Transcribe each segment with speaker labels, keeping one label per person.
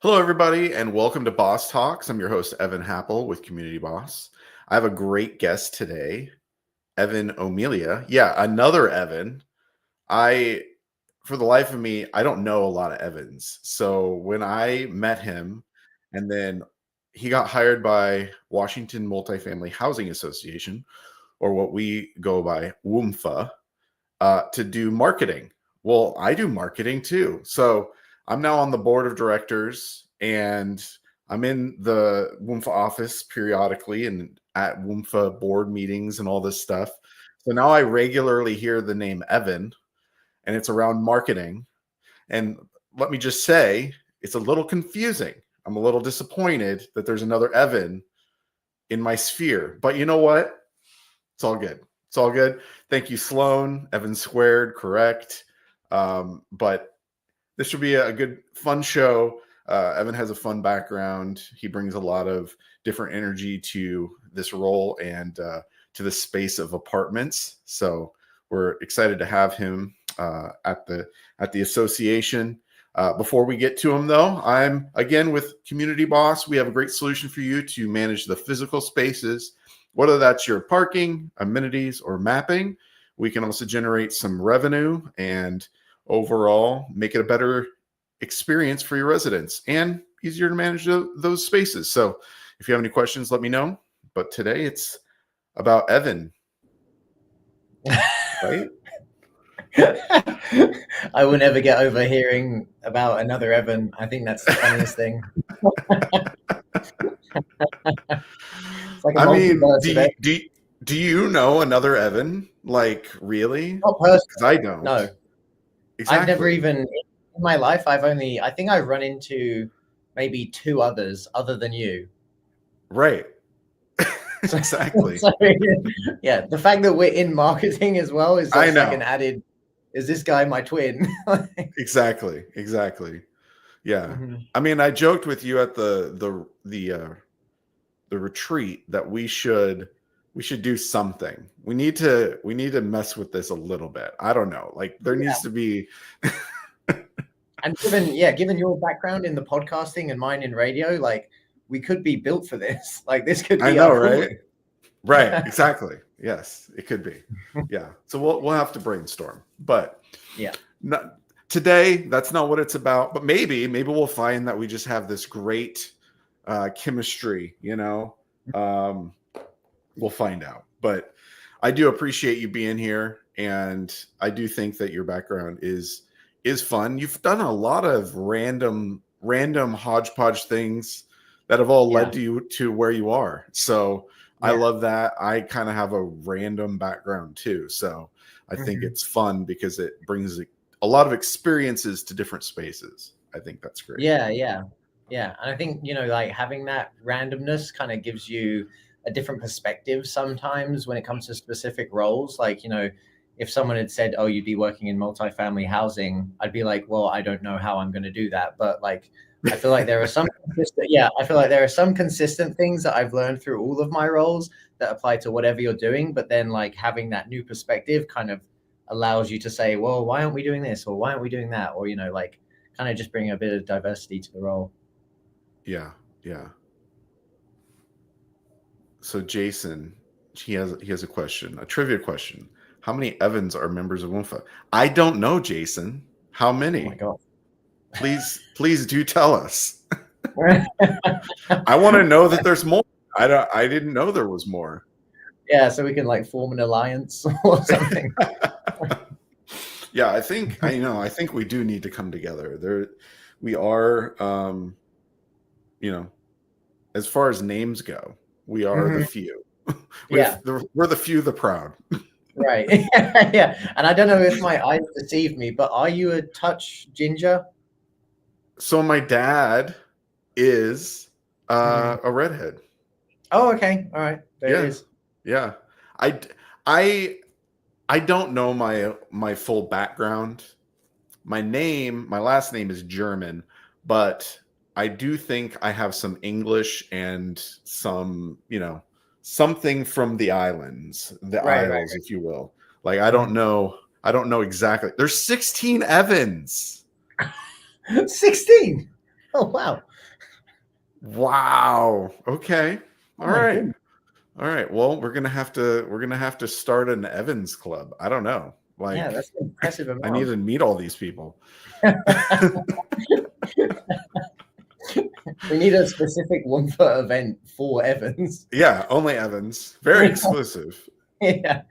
Speaker 1: Hello, everybody, and welcome to Boss Talks. I'm your host, Evan Happel with Community Boss. I have a great guest today, Evan Omelia. Yeah, another Evan. For the life of me, I don't know a lot of Evans. So when I met him, and then he got hired by Washington Multifamily Housing Association, or what we go by WMFHA, to do marketing. Well, I do marketing too. So I'm now on the board of directors and I'm in the WMFHA office periodically and at WMFHA board meetings and all this stuff. So now I regularly hear the name Evan and it's around marketing. And let me just say, it's a little confusing. I'm a little disappointed that there's another Evan in my sphere. But you know what? It's all good. It's all good. Thank you, Sloan. Evan squared, correct. But this should be a good, fun show. Evan has a fun background. He brings a lot of different energy to this role and to the space of apartments. So we're excited to have him at the association. Before we get to him, though, I'm again with Community Boss. We have a great solution for you to manage the physical spaces, whether that's your parking, amenities, or mapping. We can also generate some revenue and overall make it a better experience for your residents and easier to manage those spaces. So if you have any questions, let me know. But today it's about Evan. Right?
Speaker 2: I will never get over hearing about another Evan. I think that's the funniest thing.
Speaker 1: Like I mean, do you know another Evan? Like, really?
Speaker 2: Not personally.
Speaker 1: Because I don't.
Speaker 2: No. Exactly. I've never even, in my life, I think I've run into maybe two others other than you.
Speaker 1: Right. Exactly.
Speaker 2: So, yeah, the fact that we're in marketing as well is like an added, is this guy my twin?
Speaker 1: Exactly. Yeah. Mm-hmm. I mean, I joked with you at the retreat that we should do something. We need to mess with this a little bit. I don't know. Like there needs to be
Speaker 2: and given your background in the podcasting and mine in radio, like we could be built for this. Like this could be
Speaker 1: I know, right? Right, exactly. Yes, it could be. Yeah. So we'll have to brainstorm. But
Speaker 2: yeah.
Speaker 1: Today, that's not what it's about. But maybe we'll find that we just have this great chemistry, We'll find out. But I do appreciate you being here. And I do think that your background is fun. You've done a lot of random hodgepodge things that have all led you to where you are. So I love that. I kind of have a random background too. So I think it's fun because it brings a lot of experiences to different spaces. I think that's great.
Speaker 2: Yeah. And I think, like having that randomness kind of gives you a different perspective sometimes when it comes to specific roles. Like, if someone had said, oh, you'd be working in multifamily housing, I'd be like, well, I don't know how I'm going to do that. But like, I feel like there are some consistent things that I've learned through all of my roles that apply to whatever you're doing. But then like having that new perspective kind of allows you to say, well, why aren't we doing this? Or why aren't we doing that? Or, like kind of just bring a bit of diversity to the role.
Speaker 1: Yeah. So Jason, he has a question, a trivia question. How many Evans are members of WMFHA? I don't know, Jason. How many?
Speaker 2: Oh my God.
Speaker 1: Please do tell us. I want to know that there's more. I didn't know there was more.
Speaker 2: Yeah, so we can like form an alliance or something.
Speaker 1: Yeah, I think we do need to come together. We are, as far as names go, we are the few. We're the few, the proud.
Speaker 2: Right. Yeah. And I don't know if my eyes deceive me, but are you a touch ginger?
Speaker 1: So my dad is a redhead.
Speaker 2: Oh, okay. All right. There it is.
Speaker 1: Yeah. I don't know my full background. My last name is German, but I do think I have some English and some, something from the islands, Isles, if you will. Like, I don't know exactly. There's 16 Evans.
Speaker 2: 16? Oh wow.
Speaker 1: Wow. Okay.
Speaker 2: Oh
Speaker 1: All
Speaker 2: my
Speaker 1: right.
Speaker 2: goodness.
Speaker 1: All right. Well, we're gonna have to start an Evans club. I don't know.
Speaker 2: Yeah,
Speaker 1: Like,
Speaker 2: that's an impressive
Speaker 1: I need
Speaker 2: amount.
Speaker 1: to meet all these people.
Speaker 2: We need a specific one for event for Evans.
Speaker 1: Yeah, only Evans. Very exclusive.
Speaker 2: Yeah.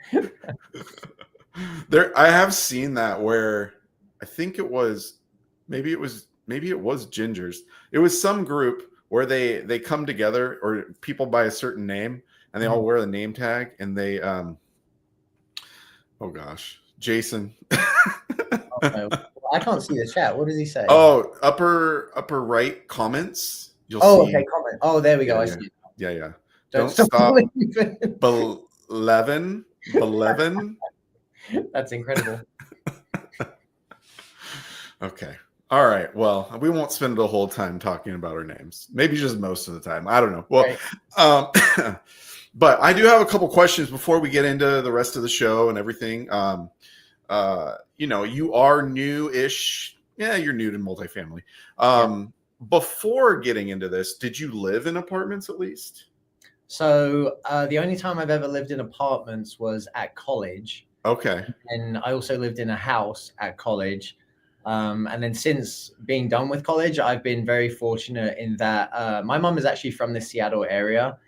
Speaker 1: There, I have seen that where I think maybe it was Gingers. It was some group where they come together or people by a certain name and they all wear the name tag and they oh gosh, Jason.
Speaker 2: Okay. Well, I can't see the chat. What does he say?
Speaker 1: Oh, upper right comments. You'll
Speaker 2: Oh,
Speaker 1: see.
Speaker 2: okay. Comment. Oh, there we go.
Speaker 1: Yeah,
Speaker 2: I
Speaker 1: yeah,
Speaker 2: see it.
Speaker 1: yeah.
Speaker 2: Don't
Speaker 1: Don't
Speaker 2: stop
Speaker 1: stop.
Speaker 2: believing.
Speaker 1: Beleven.
Speaker 2: That's incredible.
Speaker 1: Okay. All right. Well, we won't spend the whole time talking about our names. Maybe just most of the time. I don't know. Well,
Speaker 2: Right.
Speaker 1: but I do have a couple questions before we get into the rest of the show and everything. You are new-ish. Yeah, you're new to multifamily. Before getting into this, did you live in apartments at least?
Speaker 2: So the only time I've ever lived in apartments was at college.
Speaker 1: Okay.
Speaker 2: And I also lived in a house at college. And then since being done with college, I've been very fortunate in that my mom is actually from the Seattle area.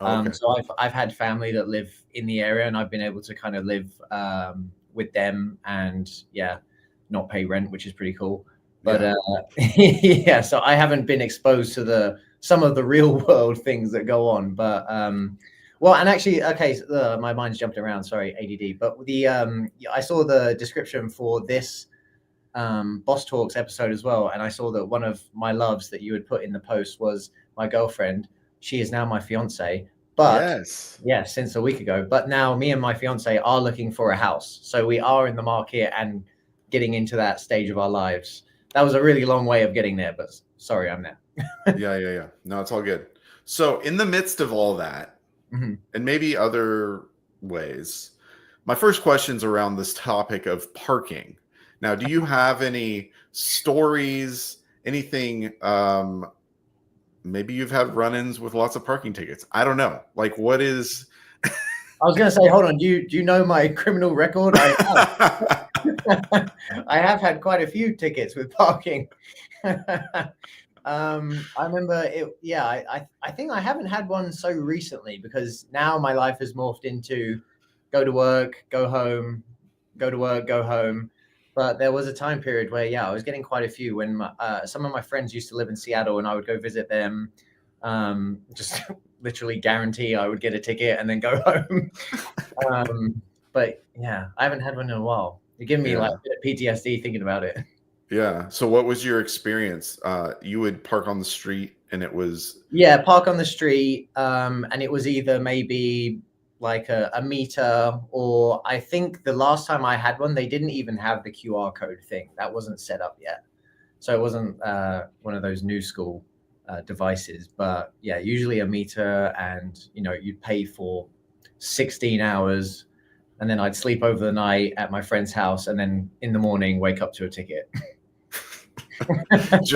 Speaker 1: Okay.
Speaker 2: So I've had family that live in the area, and I've been able to kind of live with them and not pay rent, which is pretty cool. But yeah, so I haven't been exposed to some of the real world things that go on. But well, and actually, okay, so, my mind's jumped around. Sorry, ADD. But I saw the description for this Boss Talks episode as well, and I saw that one of my loves that you had put in the post was my girlfriend. She is now my fiance, but since a week ago. But now me and my fiance are looking for a house, so we are in the market and getting into that stage of our lives. That was a really long way of getting there, but sorry, I'm there.
Speaker 1: Yeah. No, it's all good. So in the midst of all that, and maybe other ways, my first question's around this topic of parking. Now, do you have any stories, anything, maybe you've had run-ins with lots of parking tickets? I don't know. Like, what is...
Speaker 2: I was going to say, hold on. Do you know my criminal record? I have had quite a few tickets with parking. I remember it. Yeah, I think I haven't had one so recently because now my life has morphed into go to work, go home, go to work, go home. But there was a time period where, I was getting quite a few when some of my friends used to live in Seattle and I would go visit them. Just literally guarantee I would get a ticket and then go home. But yeah, I haven't had one in a while. You're giving me like a bit of PTSD thinking about it.
Speaker 1: Yeah. So what was your experience? You would park on the street and it was...
Speaker 2: Yeah, park on the street. And it was either maybe like a meter, or I think the last time I had one, they didn't even have the QR code thing. That wasn't set up yet. So it wasn't one of those new school devices. But yeah, usually a meter, and you'd pay for 16 hours. And then I'd sleep over the night at my friend's house, and then in the morning wake up to a ticket.
Speaker 1: It's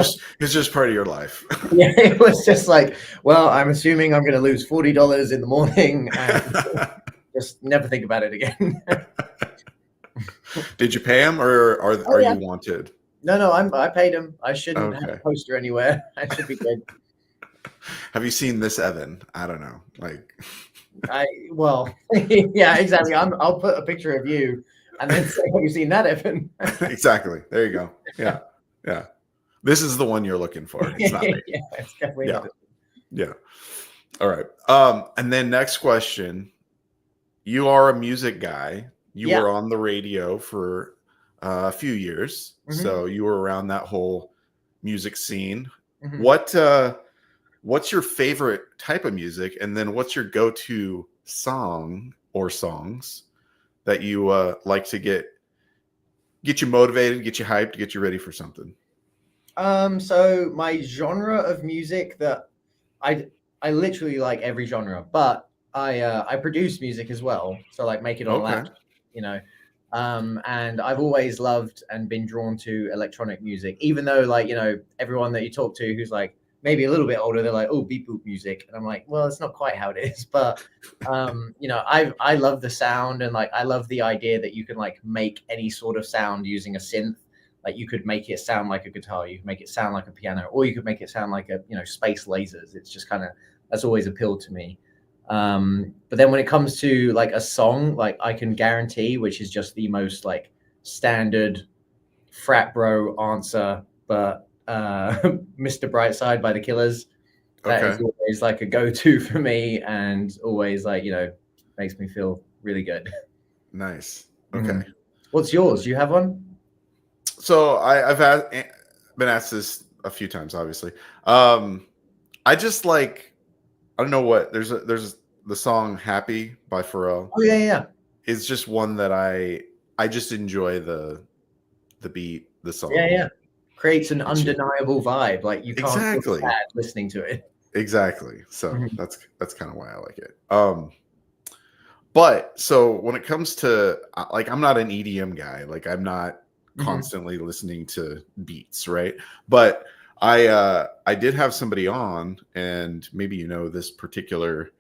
Speaker 1: just part of your life.
Speaker 2: Yeah, it was just like, well, I'm assuming I'm going to lose $40 in the morning and just never think about it again.
Speaker 1: Did you pay him, or are you wanted?
Speaker 2: No, I paid him. I shouldn't have a poster anywhere. I should be good.
Speaker 1: Have you seen this, Evan? I don't know. Like,
Speaker 2: yeah, exactly. I'll put a picture of you and then say, have you seen that, Evan?
Speaker 1: Exactly. There you go. Yeah. This is the one you're looking for. It's not me.
Speaker 2: Yeah, it's definitely not.
Speaker 1: Yeah. All right. And then next question. You are a music guy. You were on the radio for a few years. So you were around that whole music scene. What's your favorite type of music? And then what's your go-to song or songs that you like to get you motivated, get you hyped, get you ready for something?
Speaker 2: So my genre of music that I literally like every genre, but I produce music as well. So like make it on laptop, And I've always loved and been drawn to electronic music, even though, like, you know, everyone that you talk to who's like maybe a little bit older, they're like, oh, beep boop music. And I'm like, well, it's not quite how it is. But, you know, I love the sound, and like, I love the idea that you can like make any sort of sound using a synth. Like, you could make it sound like a guitar, you could make it sound like a piano, or you could make it sound like a, you know, space lasers. It's just kind of, that's always appealed to me. But then when it comes to like a song, like I can guarantee, which is just the most like standard frat bro answer, but Mr. Brightside by the Killers, that is always like a go-to for me, and always, like, you know, makes me feel really good.
Speaker 1: Nice. Okay.
Speaker 2: What's yours? Do you have one?
Speaker 1: So I've been asked this a few times, obviously. I just like, I don't know what, there's the song Happy by Pharrell.
Speaker 2: Oh yeah.
Speaker 1: Is just one that I just enjoy the beat, the song.
Speaker 2: Yeah. Creates an undeniable vibe. Like, you can't
Speaker 1: exactly
Speaker 2: feel bad listening to it.
Speaker 1: Exactly. So that's kind of why I like it. But so when it comes to, like, I'm not an EDM guy. Like, I'm not constantly listening to beats, right? But I did have somebody on, and maybe you know this particular.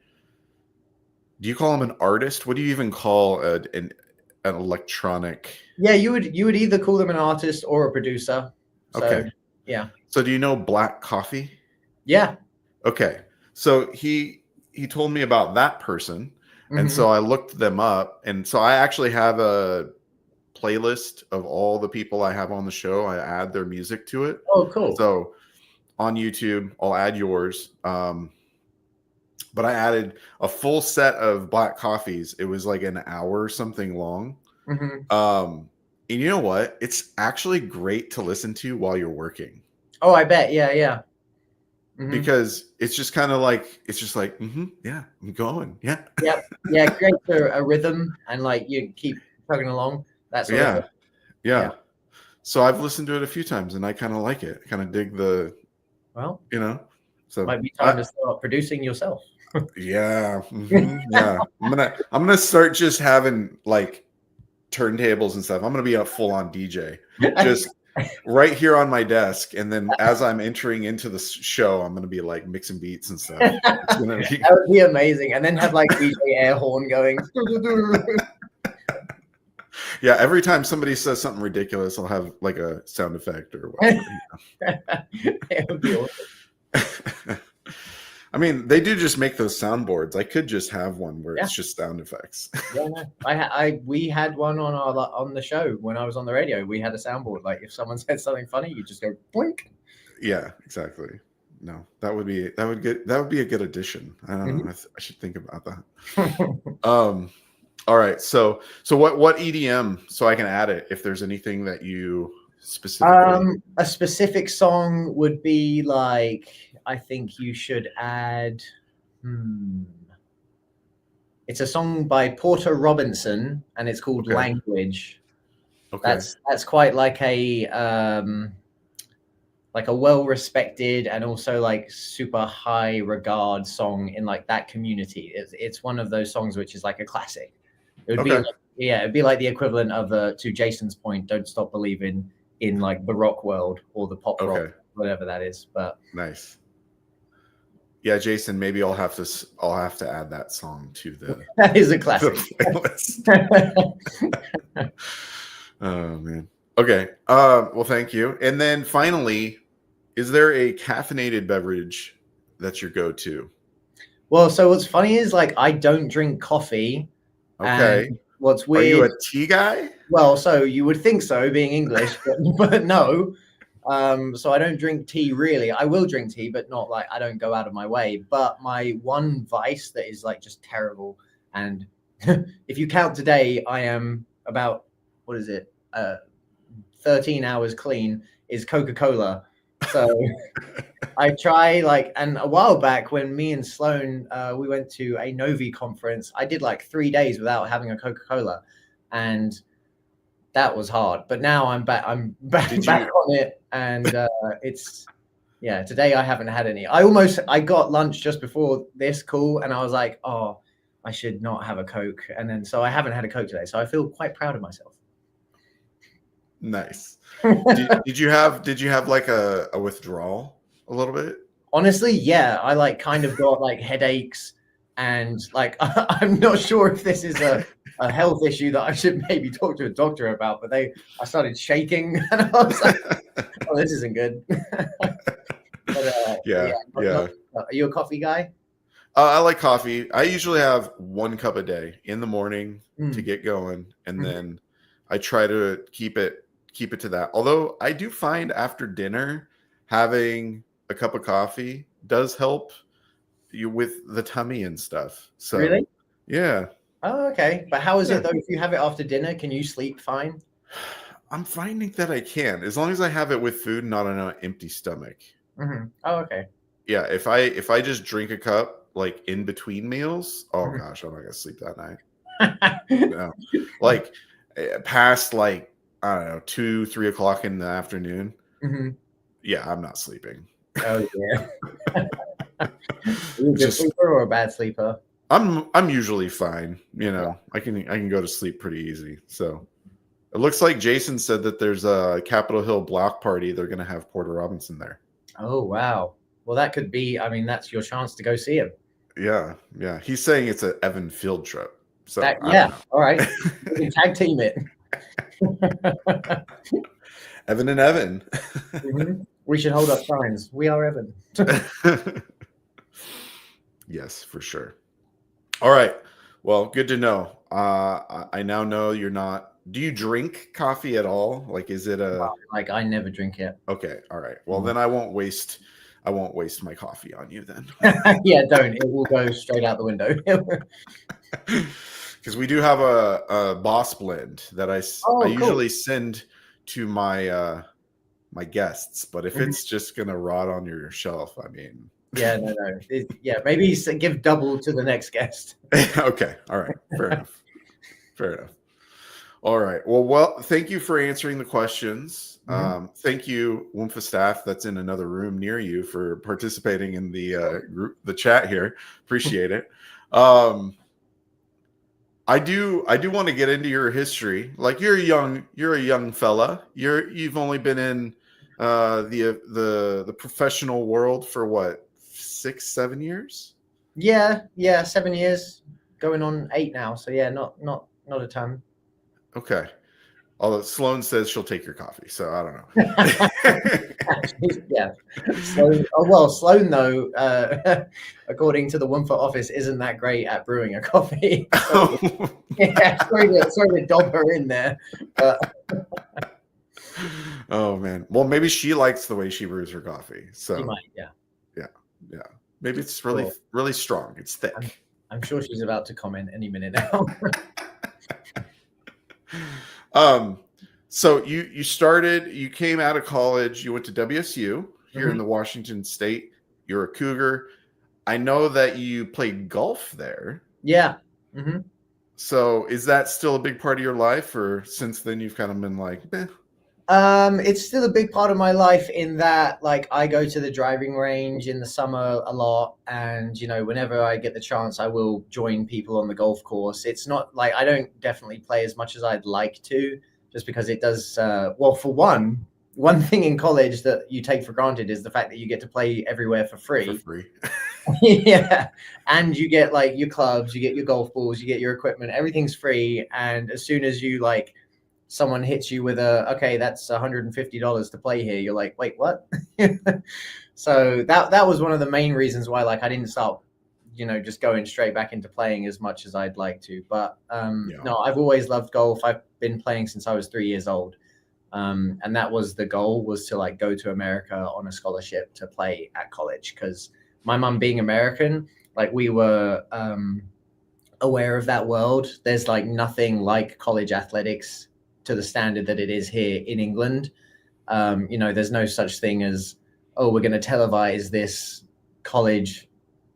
Speaker 1: Do you call him an artist? What do you even call an electronic?
Speaker 2: Yeah, you would either call them an artist or a producer. So,
Speaker 1: okay.
Speaker 2: Yeah.
Speaker 1: So do you know Black Coffee?
Speaker 2: Yeah.
Speaker 1: Okay. So he told me about that person, and so I looked them up, and so I actually have a playlist of all the people I have on the show. I add their music to it.
Speaker 2: Oh, cool.
Speaker 1: So on YouTube, I'll add yours. But I added a full set of Black Coffees. It was like an hour or something long. And you know what? It's actually great to listen to while you're working.
Speaker 2: Oh, I bet. Yeah.
Speaker 1: Because it's just kind of like, it's just like, yeah, I'm going. Yeah.
Speaker 2: Yep. Yeah. It creates a rhythm, and like you keep plugging along. That's
Speaker 1: yeah. So I've listened to it a few times, and I kind of like it. I kind of dig the, you know, so
Speaker 2: might be time to start producing yourself.
Speaker 1: Yeah. Yeah. I'm gonna start just having like turntables and stuff. I'm gonna be a full-on DJ, just right here on my desk, and then as I'm entering into the show, I'm gonna be like mixing beats and stuff. That
Speaker 2: would be amazing. And then have like DJ air horn going.
Speaker 1: Yeah, every time somebody says something ridiculous, I'll have like a sound effect or whatever.
Speaker 2: It would be awesome.
Speaker 1: I mean, they do just make those soundboards. I could just have one where it's just sound effects.
Speaker 2: Yeah, no. We had one on the show when I was on the radio. We had a soundboard. Like, if someone said something funny, you just go blink.
Speaker 1: Yeah, exactly. No, that would be a good addition. I don't know. I should think about that. All right. So what EDM? So I can add it if there's anything that you specifically.
Speaker 2: A specific song would be like, I think you should add. It's a song by Porter Robinson, and it's called Language.
Speaker 1: Okay.
Speaker 2: That's quite like a well-respected and also like super high regard song in like that community. It's one of those songs which is like a classic. It would be like, it'd be like the equivalent of to Jason's point, "Don't Stop Believing" in like the rock world or the pop rock, whatever that is. But
Speaker 1: nice. Yeah, Jason, maybe I'll have to add that song to the
Speaker 2: that is a classic
Speaker 1: playlist. Oh man. Okay. Well, thank you. And then finally, is there a caffeinated beverage that's your go-to?
Speaker 2: Well, so what's funny is like I don't drink coffee.
Speaker 1: Okay.
Speaker 2: What's weird?
Speaker 1: Are you a tea guy?
Speaker 2: Well, so you would think so, being English, but no. So I don't drink tea really. I will drink tea, but not like, I don't go out of my way. But my one vice that is like just terrible, and if you count today, I am about 13 hours clean, is Coca-Cola. So I try and a while back when me and Sloan, we went to a Novi conference, I did like 3 days without having a Coca-Cola, and that was hard. But now I'm back on it, and today I haven't had any. I got lunch just before this call, and I was like, oh, I should not have a Coke. And then so I haven't had a Coke today. So I feel quite proud of myself.
Speaker 1: Nice. Did you have like a withdrawal a little bit?
Speaker 2: Honestly, yeah, I like kind of got like headaches, and like I'm not sure if this is a health issue that I should maybe talk to a doctor about, but I started shaking, and I was like, oh, this isn't good.
Speaker 1: Yeah.
Speaker 2: Are you a coffee guy?
Speaker 1: I like coffee. I usually have 1 cup a day in the morning to get going, and then I try to keep it to that. Although I do find after dinner having a cup of coffee does help you with the tummy and stuff. So
Speaker 2: Really?
Speaker 1: yeah.
Speaker 2: Oh, okay. But how is it though? If you have it after dinner, can you sleep fine?
Speaker 1: I'm finding that I can, as long as I have it with food, not on an empty stomach.
Speaker 2: Oh, okay.
Speaker 1: Yeah, if I just drink a cup like in between meals, oh gosh, I'm not gonna sleep that night. No. Like past like I don't know 2-3 o'clock in the afternoon. Yeah, I'm not sleeping.
Speaker 2: Oh yeah. Are you a good sleeper or a bad sleeper?
Speaker 1: I'm usually fine. You know, I can go to sleep pretty easy. So it looks like Jason said that there's a Capitol Hill block party. They're gonna have Porter Robinson there.
Speaker 2: Oh wow. Well, that could be. I mean, that's your chance to go see him.
Speaker 1: Yeah. He's saying it's an Evan field trip. So
Speaker 2: all right. We can tag team it.
Speaker 1: Evan and Evan.
Speaker 2: We should hold up signs. We are Evan.
Speaker 1: Yes, for sure. All right. Well, good to know. I now know you're not. Do you drink coffee at all? Like, is it a
Speaker 2: like I never drink it?
Speaker 1: Okay. All right. Well, then I won't waste my coffee on you then.
Speaker 2: Yeah, don't. It will go straight out the window.
Speaker 1: Because we do have a boss blend that I usually send to my my guests, but if it's just gonna rot on your shelf, I mean,
Speaker 2: yeah, no, maybe give double to the next guest.
Speaker 1: Okay, all right, fair enough. All right, well, thank you for answering the questions. Thank you, WMFHA staff that's in another room near you, for participating in the group, the chat here. Appreciate it. I do want to get into your history. Like, you're a young fella. You've only been in the professional world for what, 6-7 years?
Speaker 2: Yeah, 7 years, going on 8 now. So yeah, not a ton.
Speaker 1: Okay. Although Sloan says she'll take your coffee, so I don't know.
Speaker 2: Yeah. Sloan though, according to the WMFHA office, isn't that great at brewing a coffee. So, yeah, sorry to dob her in there.
Speaker 1: Oh man. Well, maybe she likes the way she brews her coffee. So
Speaker 2: she might, yeah.
Speaker 1: Maybe it's really strong. It's thick.
Speaker 2: I'm sure she's about to comment any minute now.
Speaker 1: So you came out of college, you went to WSU here in the Washington State. You're a Cougar. I know that you played golf there.
Speaker 2: Yeah.
Speaker 1: So is that still a big part of your life, or since then you've kind of been like, eh?
Speaker 2: It's still a big part of my life in that, like, I go to the driving range in the summer a lot, and whenever I get the chance, I will join people on the golf course. It's not like I don't definitely play as much as I'd like to, just because it does. Well, for one thing in college that you take for granted is the fact that you get to play everywhere for free. Yeah, and you get like your clubs, you get your golf balls, you get your equipment, everything's free. And as soon as you someone hits you with okay, that's $150 to play here, you're like, wait, what? So that was one of the main reasons why I didn't start just going straight back into playing as much as I'd like to. But no, I've always loved golf. I've been playing since I was 3 years old, and that was the goal, was to go to America on a scholarship to play at college, because my mum being American, we were aware of that world. There's nothing like college athletics to the standard that it is here in England. There's no such thing as, oh, we're going to televise this college,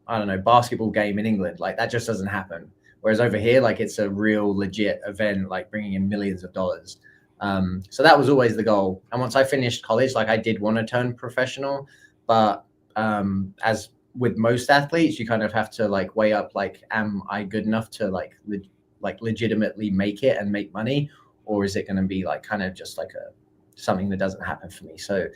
Speaker 2: I don't know, basketball game in England. That just doesn't happen. Whereas over here, it's a real legit event, bringing in millions of dollars. So that was always the goal. And once I finished college, I did want to turn professional, but as with most athletes, you kind of have to weigh up, am I good enough to legitimately make it and make money? or is it going to be like kind of just like something that doesn't happen for me? So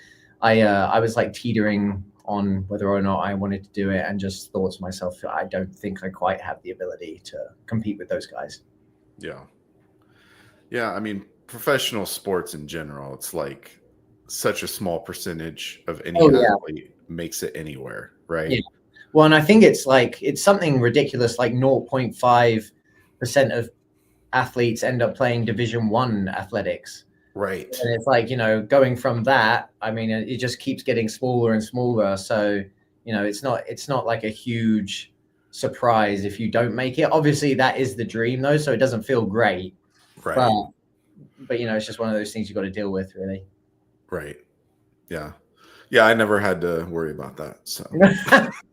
Speaker 2: I was like teetering on whether or not I wanted to do it, and just thought to myself, I don't think I quite have the ability to compete with those guys.
Speaker 1: Yeah. Yeah. I mean, professional sports in general, it's like such a small percentage of any athlete makes it anywhere, right?
Speaker 2: Yeah. Well, and I think it's something ridiculous, like 0.5% of athletes end up playing Division I athletics.
Speaker 1: Right.
Speaker 2: And it's like, going from that, I mean, it just keeps getting smaller and smaller. So, it's not like a huge surprise if you don't make it. Obviously, that is the dream, though, so it doesn't feel great.
Speaker 1: Right.
Speaker 2: But it's just one of those things you got to deal with, really.
Speaker 1: Right. Yeah. Yeah, I never had to worry about that. So,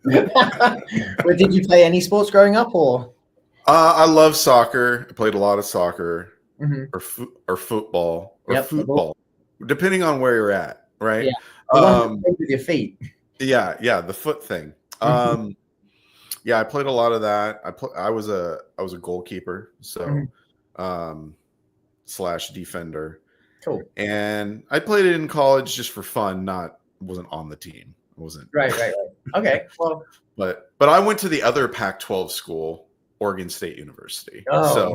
Speaker 2: But did you play any sports growing up, or?
Speaker 1: I love soccer. I played a lot of soccer, or football, or football, depending on where you're at. Right.
Speaker 2: Yeah. The one with your feet.
Speaker 1: Yeah, the foot thing. Yeah, I played a lot of that. I was a goalkeeper, so / defender.
Speaker 2: Cool.
Speaker 1: And I played it in college just for fun. Wasn't on the team. Wasn't
Speaker 2: right. Okay, well,
Speaker 1: but I went to the other Pac-12 school, Oregon State University.
Speaker 2: Oh,
Speaker 1: so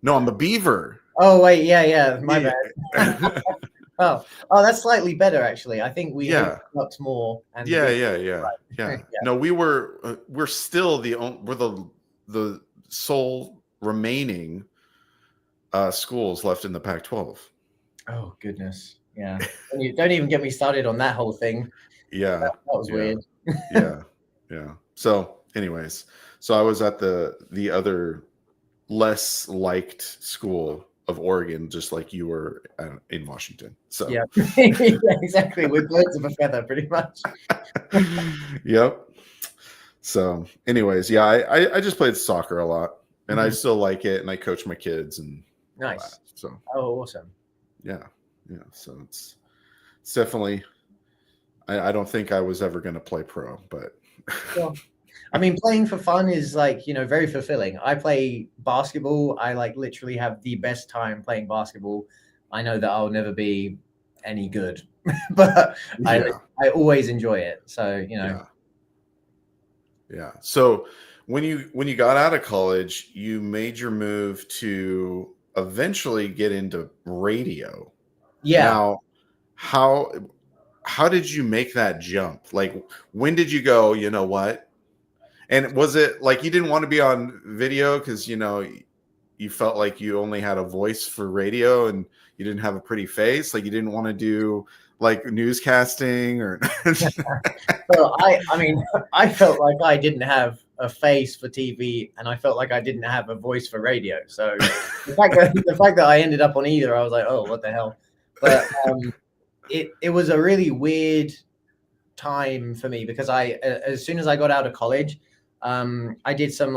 Speaker 1: no, I'm a Beaver.
Speaker 2: Oh wait, yeah, my bad. Oh, that's slightly better actually. I think we looked more. And
Speaker 1: Yeah. No, we're still the sole remaining schools left in the Pac-12.
Speaker 2: Oh goodness, yeah. You don't even get me started on that whole thing.
Speaker 1: Yeah,
Speaker 2: that was weird.
Speaker 1: yeah. So, anyways, I was at the other less liked school of Oregon, just like you were in Washington. So
Speaker 2: yeah, exactly. With birds of a feather, pretty much.
Speaker 1: Yep. So, anyways, yeah, I just played soccer a lot, and I still like it, and I coach my kids and
Speaker 2: nice.
Speaker 1: So
Speaker 2: awesome.
Speaker 1: Yeah. So it's definitely. I don't think I was ever going to play pro, but.
Speaker 2: Well, I mean, playing for fun is very fulfilling. I play basketball. I literally have the best time playing basketball. I know that I'll never be any good, but I always enjoy it. So,
Speaker 1: Yeah. So when you got out of college, you made your move to eventually get into radio.
Speaker 2: Yeah.
Speaker 1: Now, how did you make that jump? Like, when did you go, you know what? And was it like you didn't want to be on video because, you felt like you only had a voice for radio and you didn't have a pretty face? Like you didn't want to do like newscasting or?
Speaker 2: Well, I felt like I didn't have a face for TV, and I felt like I didn't have a voice for radio. So the fact that I ended up on either, I was like, oh, what the hell? But it was a really weird time for me because as soon as I got out of college, I did some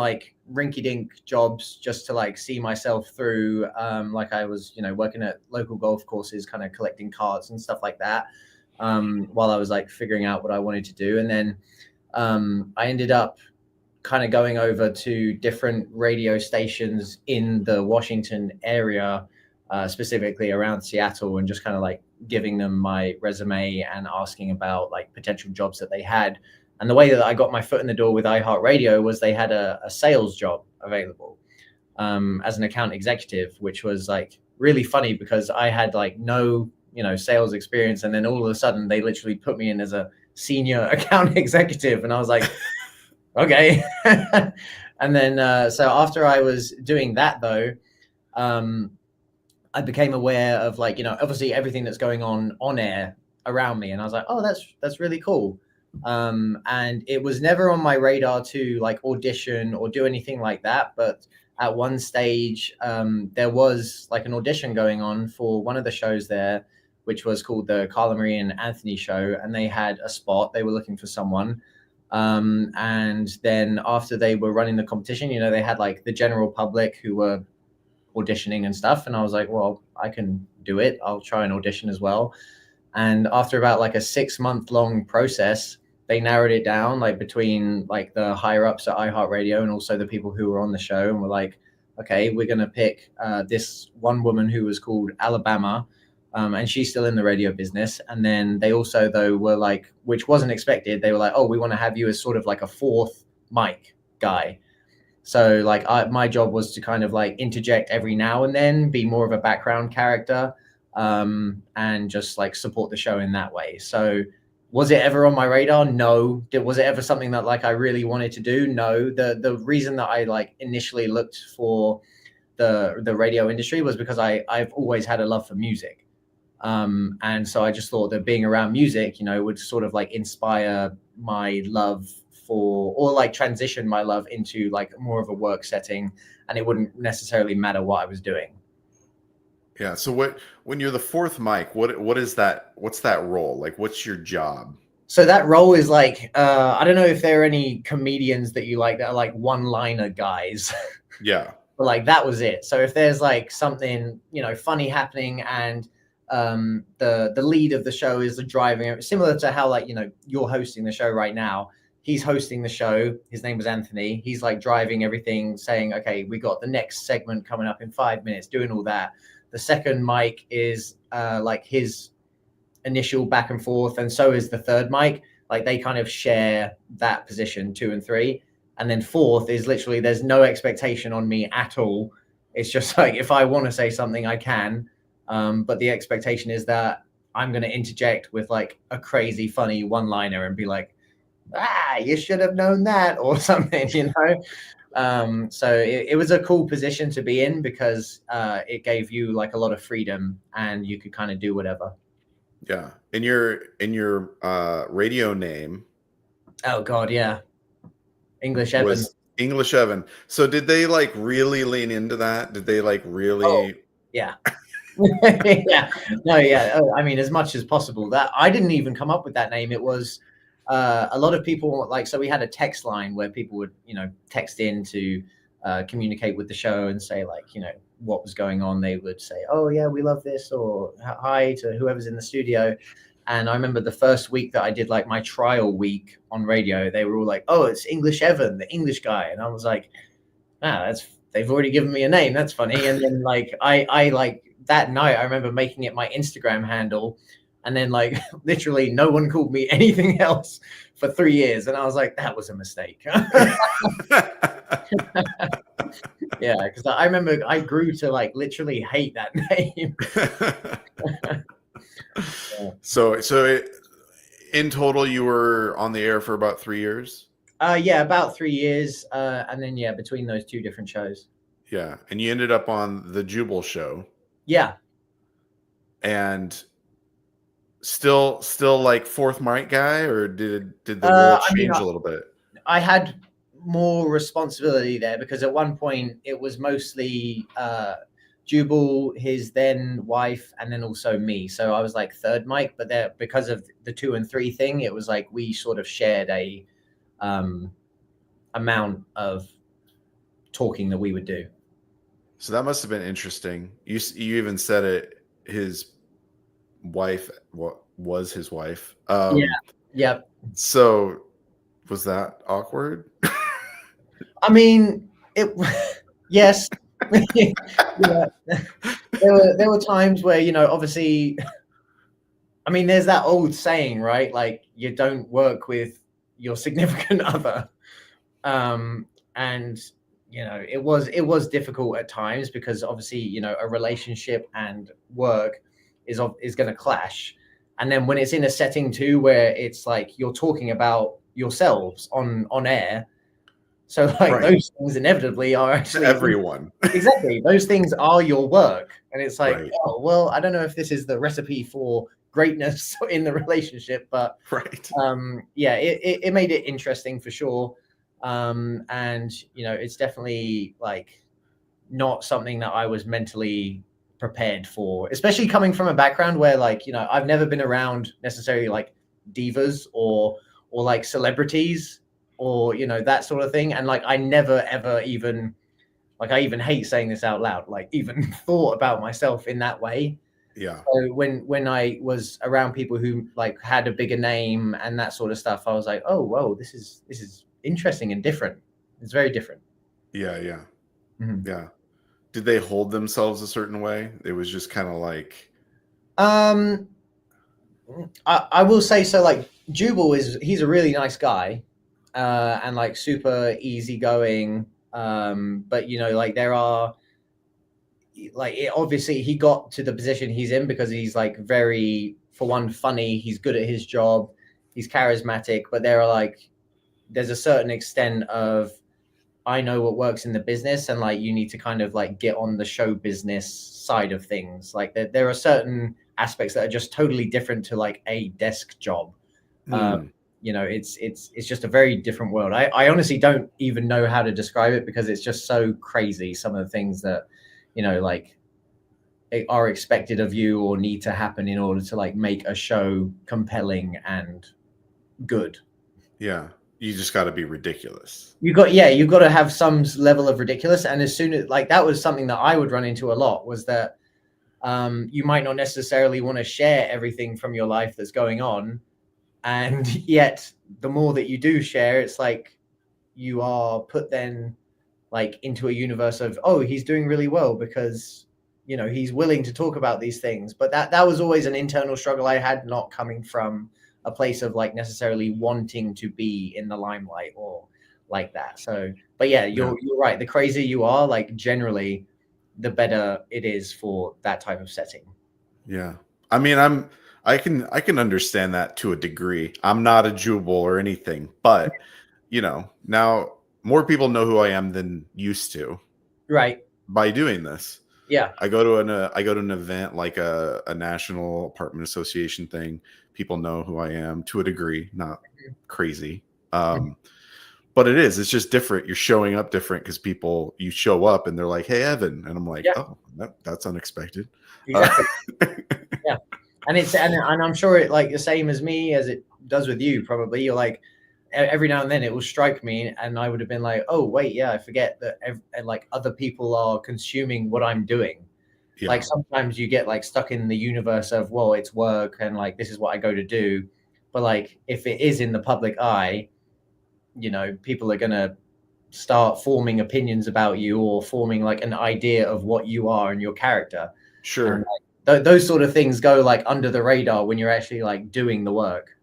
Speaker 2: rinky-dink jobs just to see myself through. I was working at local golf courses, kind of collecting cards and stuff like that, while I was figuring out what I wanted to do. And then I ended up kind of going over to different radio stations in the Washington area, specifically around Seattle, and just kind of giving them my resume and asking about potential jobs that they had. And the way that I got my foot in the door with iHeartRadio was they had a sales job available as an account executive, which was really funny because I had no sales experience, and then all of a sudden they literally put me in as a senior account executive, and I was like, okay. And then so after I was doing that though, I became aware of obviously everything that's going on air around me, and I was like, oh, that's really cool. And it was never on my radar to audition or do anything like that, but at one stage there was an audition going on for one of the shows there, which was called the Carla Marie and Anthony Show, and they had a spot. They were looking for someone, and then after they were running the competition, they had the general public who were auditioning and stuff, and I was like, well, I can do it. I'll try and audition as well. And after about a 6-month long process, they narrowed it down between the higher ups at iHeartRadio and also the people who were on the show, and were like, okay, we're going to pick this one woman who was called Alabama, and she's still in the radio business. And then they also, though, were like, which wasn't expected, they were like, oh, we want to have you as sort of like a fourth mic guy. So like my job was to kind of like interject every now and then, be more of a background character, and just like support the show in that way. So was it ever on my radar? No. Was it ever something that like I really wanted to do? No. The reason that I like initially looked for the radio industry was because I've always had a love for music. And so I just thought that being around music, you know, would sort of like inspire my love for, or like transition my love into like more of a work setting, and it wouldn't necessarily matter what I was doing.
Speaker 1: Yeah. So when you're the fourth mic, what is that? What's that role? Like, what's your job?
Speaker 2: So that role is like, I don't know if there are any comedians that you like that are like one-liner guys.
Speaker 1: Yeah.
Speaker 2: But like that was it. So if there's like something, you know, funny happening, and the lead of the show is the driving, similar to how like, you know, you're hosting the show right now. He's hosting the show. His name was Anthony. He's like driving everything, saying, okay, we got the next segment coming up in 5 minutes, doing all that. The second mic is like his initial back and forth, and so is the third mic. Like they kind of share that position, 2 and 3. And then fourth is literally, there's no expectation on me at all. It's just like, if I want to say something, I can. But the expectation is that I'm going to interject with like a crazy, funny one-liner and be like, you should have known that, or something, you know? So it was a cool position to be in, because it gave you like a lot of freedom, and you could kind of do whatever.
Speaker 1: Yeah. In your radio name.
Speaker 2: Oh God. Yeah. English Evan.
Speaker 1: Was English Evan. So did they like really lean into that? Did they like really?
Speaker 2: Oh, yeah. Yeah. No, yeah. Oh, I mean, as much as possible. That I didn't even come up with that name. It was a lot of people, like, so we had a text line where people would, you know, text in to communicate with the show and say like, you know, what was going on. They would say, oh yeah, we love this, or hi to whoever's in the studio. And I remember the first week that I did like my trial week on radio, they were all like, oh, it's English Evan, the English guy. And I was like, they've already given me a name. That's funny. And then like, I like that night, I remember making it my Instagram handle. And then like literally no one called me anything else for 3 years. And I was like, that was a mistake. Yeah. Cause I remember I grew to like literally hate that name.
Speaker 1: Yeah. So in total, you were on the air for about 3 years?
Speaker 2: Yeah, about 3 years. And then, yeah, between those two different shows.
Speaker 1: Yeah. And you ended up on the Jubal show.
Speaker 2: Yeah.
Speaker 1: And still like fourth mic guy, or did the role change a little bit?
Speaker 2: I had more responsibility there, because at one point it was mostly Jubal, his then wife, and then also me. So I was like third mic, but there, because of the 2 and 3 thing, it was like we sort of shared a amount of talking that we would do.
Speaker 1: So that must have been interesting. You even said it. His wife, what was his wife?
Speaker 2: Yeah. Yep.
Speaker 1: So was that awkward?
Speaker 2: I mean, yes. Yeah. There were times where, you know, obviously, I mean, there's that old saying, right? Like, you don't work with your significant other. And, you know, it was difficult at times, because obviously, you know, a relationship and work is going to clash. And then when it's in a setting too, where it's like you're talking about yourselves on air. So like right. Those things inevitably are actually
Speaker 1: everyone.
Speaker 2: Exactly. Those things are your work. And it's like,
Speaker 1: right.
Speaker 2: Oh, well, I don't know if this is the recipe for greatness in the relationship, but
Speaker 1: right.
Speaker 2: Yeah, it made it interesting for sure. And you know, it's definitely like not something that I was mentally prepared for, especially coming from a background where, like, you know, I've never been around necessarily like divas or like celebrities or, you know, that sort of thing. And like, I never, ever even, like, I even hate saying this out loud, like even thought about myself in that way.
Speaker 1: Yeah.
Speaker 2: So when I was around people who like had a bigger name and that sort of stuff, I was like, oh, whoa, this is interesting and different. It's very different.
Speaker 1: Yeah. Yeah.
Speaker 2: Mm-hmm.
Speaker 1: Yeah. Did they hold themselves a certain way? It was just kind of like,
Speaker 2: Um, I will say so. Like Jubal he's a really nice guy, and like super easygoing. But you know, like there are like obviously he got to the position he's in because he's like very, for one, funny. He's good at his job. He's charismatic. But there's a certain extent of, I know what works in the business, and like you need to kind of like get on the show business side of things. Like there are certain aspects that are just totally different to like a desk job.
Speaker 1: hmm,
Speaker 2: You know, it's just a very different world. I honestly don't even know how to describe it because it's just so crazy. Some of the things that, you know, like are expected of you or need to happen in order to like make a show compelling and good.
Speaker 1: yeah, you just got to be ridiculous.
Speaker 2: You've got to have some level of ridiculous. And as soon as like that was something that I would run into a lot, was that you might not necessarily want to share everything from your life that's going on, and yet the more that you do share, it's like you are put then like into a universe of, oh, he's doing really well because, you know, he's willing to talk about these things. But that was always an internal struggle I had, not coming from a place of like necessarily wanting to be in the limelight or like that. So but yeah,
Speaker 1: Yeah,
Speaker 2: you're right, the crazier you are, like generally the better it is for that type of setting.
Speaker 1: yeah. I mean, I can understand that to a degree. I'm not a Jubal or anything, but you know, now more people know who I am than used to
Speaker 2: Right.
Speaker 1: by doing this.
Speaker 2: Yeah.
Speaker 1: I go to an event like a national apartment association thing. People know who I am to a degree, not crazy. But it's just different. You're showing up different because you show up and they're like, "Hey, Evan," and I'm like,
Speaker 2: Yeah,
Speaker 1: "Oh, that's unexpected." Uh,
Speaker 2: exactly. Yeah. And I'm sure it like the same as me as it does with you. Probably you're like every now and then it will strike me, and I would have been like, oh wait, yeah, I forget that like other people are consuming what I'm doing. Like
Speaker 1: yeah,
Speaker 2: sometimes you get like stuck in the universe of, well, it's work and like this is what I go to do. But like if it is in the public eye, you know, people are gonna start forming opinions about you or forming like an idea of what you are and your character. And
Speaker 1: sure,
Speaker 2: like those sort of things go like under the radar when you're actually like doing the work.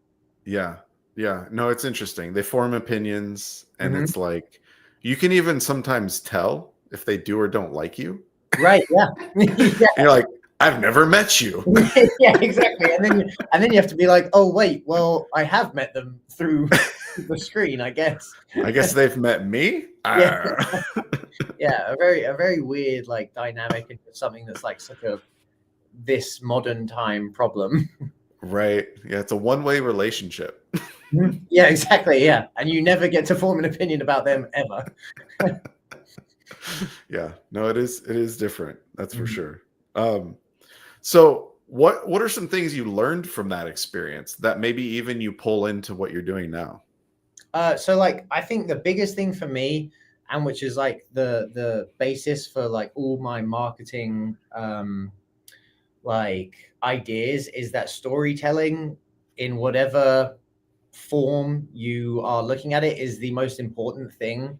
Speaker 1: yeah, yeah. No, it's interesting. They form opinions, and
Speaker 2: Hmm.
Speaker 1: it's like you can even sometimes tell if they do or don't like you.
Speaker 2: Right. Yeah. Yeah.
Speaker 1: And you're like, "I've never met you."
Speaker 2: Yeah. Exactly. And then you have to be like, oh wait, well, I have met them through the screen, I guess.
Speaker 1: I guess they've met me.
Speaker 2: Yeah.
Speaker 1: Ah.
Speaker 2: Yeah. A very weird like dynamic, and something that's like such a this modern time problem.
Speaker 1: Right. Yeah, it's a one-way relationship.
Speaker 2: Yeah. Exactly. Yeah. And you never get to form an opinion about them ever.
Speaker 1: Yeah. No, it is different. That's for
Speaker 2: Mhm.
Speaker 1: sure. So what are some things you learned from that experience that maybe even you pull into what you're doing now?
Speaker 2: So like I think the biggest thing for me, and which is like the basis for like all my marketing like ideas, is that storytelling in whatever form you are looking at it is the most important thing.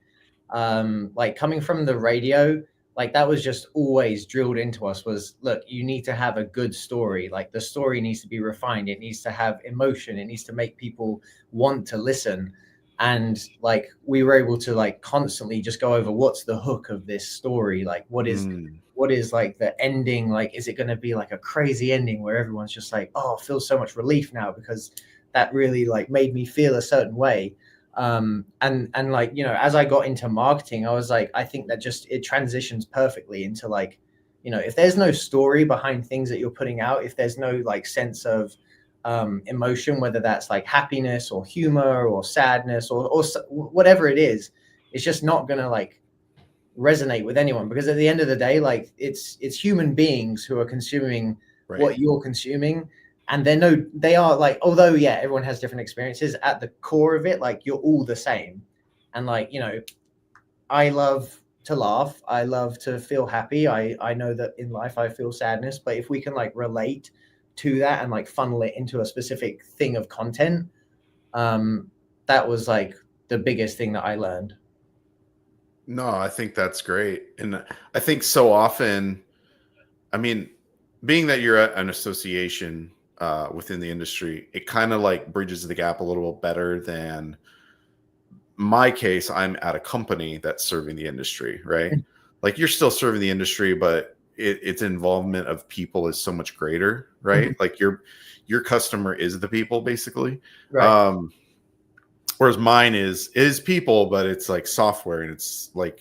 Speaker 2: Like coming from the radio, like that was just always drilled into us was, look, you need to have a good story. Like the story needs to be refined, it needs to have emotion, it needs to make people want to listen. And like we were able to like constantly just go over, what's the hook of this story, like
Speaker 1: Mm,
Speaker 2: what is like the ending, like is it going to be like a crazy ending where everyone's just like, oh, I feel so much relief now because that really like made me feel a certain way. And like, you know, as I got into marketing, I was like, I think that just it transitions perfectly into like, you know, if there's no story behind things that you're putting out, if there's no like sense of emotion, whether that's like happiness or humor or sadness or whatever it is, it's just not gonna like resonate with anyone, because at the end of the day, like it's human beings who are consuming
Speaker 1: right.
Speaker 2: what you're consuming. And they are like, although yeah, everyone has different experiences, at the core of it, like you're all the same. And like, you know, I love to laugh, I love to feel happy, I know that in life I feel sadness, but if we can like relate to that and like funnel it into a specific thing of content, um that was like the biggest thing that I learned.
Speaker 1: No, I think that's great. And I think so often, I mean, being that you're at an association within the industry, it kind of like bridges the gap a little bit better than my case. I'm at a company that's serving the industry, right? Like you're still serving the industry, but its involvement of people is so much greater,
Speaker 2: Mhm.
Speaker 1: right? Like your customer is the people basically.
Speaker 2: Right.
Speaker 1: Um, whereas mine is people, but it's like software and it's like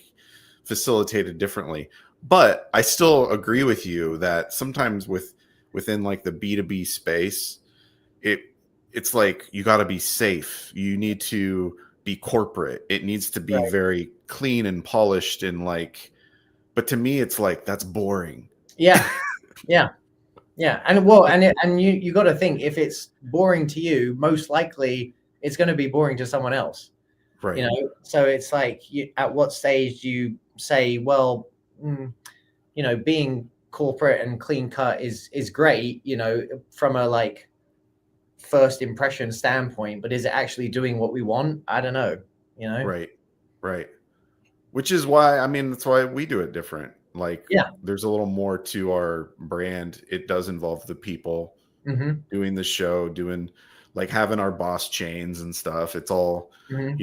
Speaker 1: facilitated differently. But I still agree with you that sometimes within like the B2B space, it it's like you got to be safe. You need to be corporate. It needs to be
Speaker 2: Right.
Speaker 1: very clean and polished and like, but to me it's like that's boring.
Speaker 2: Yeah. Yeah. Yeah. And well, and you got to think, if it's boring to you, most likely it's going to be boring to someone else. You
Speaker 1: Right.
Speaker 2: know, so it's like, at what stage do you say, well, being corporate and clean cut is great, from a like first impression standpoint, but is it actually doing what we want? I don't know. you know
Speaker 1: Right. Right. Which is why, I mean, that's why we do it different. Like
Speaker 2: yeah.
Speaker 1: there's a little more to our brand. It does involve the people
Speaker 2: Hmm.
Speaker 1: doing the show, doing like having our boss chains and stuff. It's all,
Speaker 2: Hmm.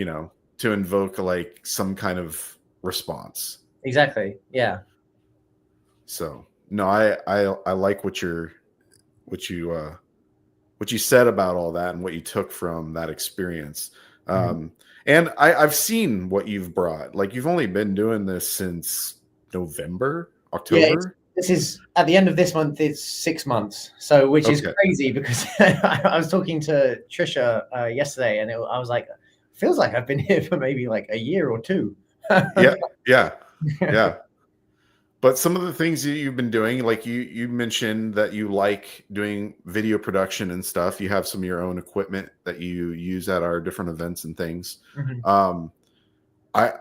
Speaker 1: to invoke like some kind of response.
Speaker 2: Exactly. Yeah.
Speaker 1: So no, I like what you uh what you said about all that and what you took from that experience.
Speaker 2: Mhm.
Speaker 1: Um and I've seen what you've brought. Like you've only been doing this since November,
Speaker 2: Yeah,
Speaker 1: October.
Speaker 2: this is at the end of this month. It's 6 months, so which is
Speaker 1: Okay.
Speaker 2: crazy because I was talking to Trisha yesterday, and I was like, feels like I've been here for maybe like a year or two.
Speaker 1: Yeah. Yeah. Yeah. But some of the things that you've been doing, like you mentioned that you like doing video production and stuff. You have some of your own equipment that you use at our different events and things.
Speaker 2: Mhm.
Speaker 1: Um, I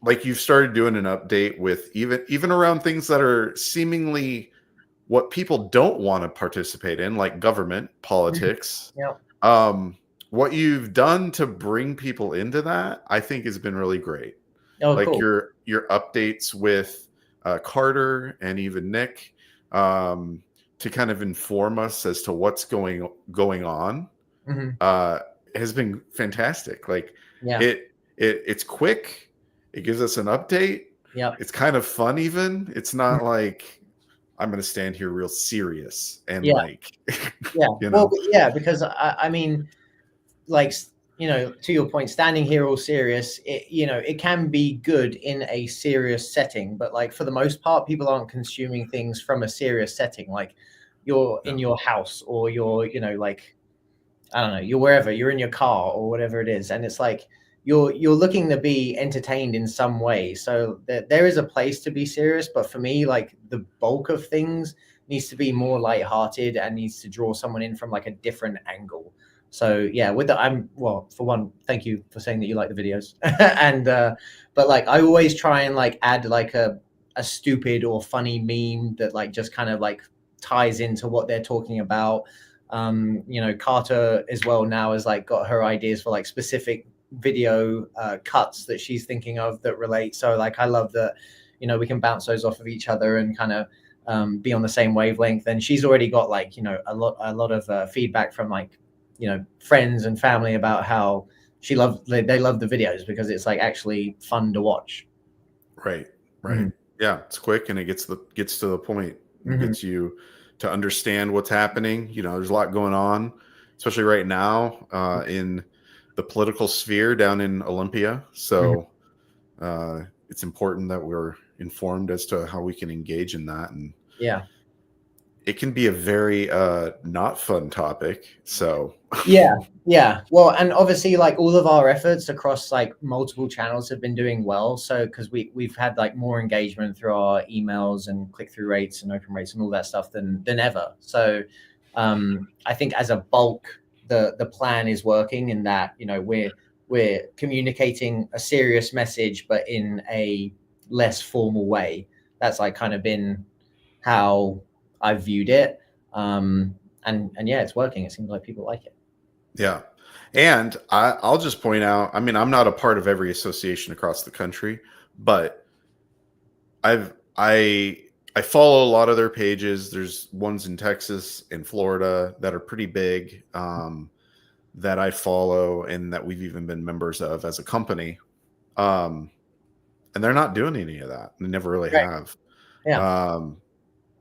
Speaker 1: like you've started doing an update with even around things that are seemingly what people don't want to participate in, like government
Speaker 2: Mhm.
Speaker 1: politics.
Speaker 2: Yeah.
Speaker 1: Um, what you've done to bring people into that, I think, has been really great.
Speaker 2: Oh,
Speaker 1: Like
Speaker 2: cool.
Speaker 1: your updates with Carter and even Nick, um, to kind of inform us as to what's going on,
Speaker 2: Hmm.
Speaker 1: uh, has been fantastic. Like
Speaker 2: Yeah.
Speaker 1: it's quick. It gives us an update.
Speaker 2: Yeah.
Speaker 1: It's kind of fun. Even it's not like I'm going to stand here real serious and
Speaker 2: Yeah.
Speaker 1: like
Speaker 2: Yeah.
Speaker 1: you
Speaker 2: Well,
Speaker 1: know
Speaker 2: yeah, because I mean, like, to your point, standing here all serious, it can be good in a serious setting, but like for the most part, people aren't consuming things from a serious setting. Like you're in
Speaker 1: no.
Speaker 2: your house, or you're, like, I don't know, you're wherever, you're in your car or whatever it is, and it's like you're looking to be entertained in some way. So there is a place to be serious, but for me, like the bulk of things needs to be more lighthearted and needs to draw someone in from like a different angle. So yeah, with that, well, for one, thank you for saying that you like the videos, and but like I always try and like add like a stupid or funny meme that like just kind of like ties into what they're talking about. Carter as well now has like got her ideas for like specific video cuts that she's thinking of that relate. So like I love that, we can bounce those off of each other and kind of be on the same wavelength. And she's already got like, a lot of feedback from like, friends and family about how they love the videos because it's like actually fun to watch.
Speaker 1: Right. Right.
Speaker 2: Hmm.
Speaker 1: Yeah, it's quick and it gets to the point. It
Speaker 2: Hmm.
Speaker 1: gets you to understand what's happening. There's a lot going on, especially right now in the political sphere down in Olympia.
Speaker 2: Hmm.
Speaker 1: So it's important that we're informed as to how we can engage in that. And
Speaker 2: Yeah.
Speaker 1: it can be a very not fun topic. So
Speaker 2: Yeah, yeah. Well, and obviously, like all of our efforts across like multiple channels have been doing well. So because we've had like more engagement through our emails and click through rates and open rates and all that stuff than ever. So I think as a bulk, the plan is working in that we're communicating a serious message, but in a less formal way. That's like kind of been how I've viewed it. And yeah, it's working. It seems like people like it.
Speaker 1: Yeah. And I'll just point out, I mean, I'm not a part of every association across the country, but I follow a lot of their pages. There's ones in Texas and Florida that are pretty big, that I follow and that we've even been members of as a company. And they're not doing any of that. They never really
Speaker 2: Right.
Speaker 1: have.
Speaker 2: Yeah.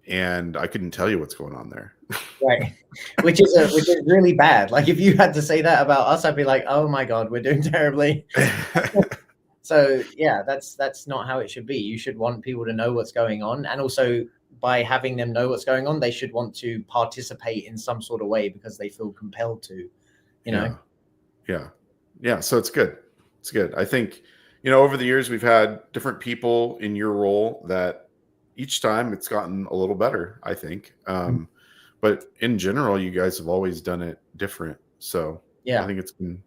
Speaker 1: And I couldn't tell you what's going on there.
Speaker 2: Right. Which is really bad. Like if you had to say that about us, I'd be like, oh my God, we're doing terribly. So yeah, that's not how it should be. You should want people to know what's going on. And also by having them know what's going on, they should want to participate in some sort of way because they feel compelled to, you know?
Speaker 1: Yeah. So it's good. It's good. I think, over the years, we've had different people in your role that each time it's gotten a little better, I think. But in general, you guys have always done it different. So
Speaker 2: yeah,
Speaker 1: I think it's been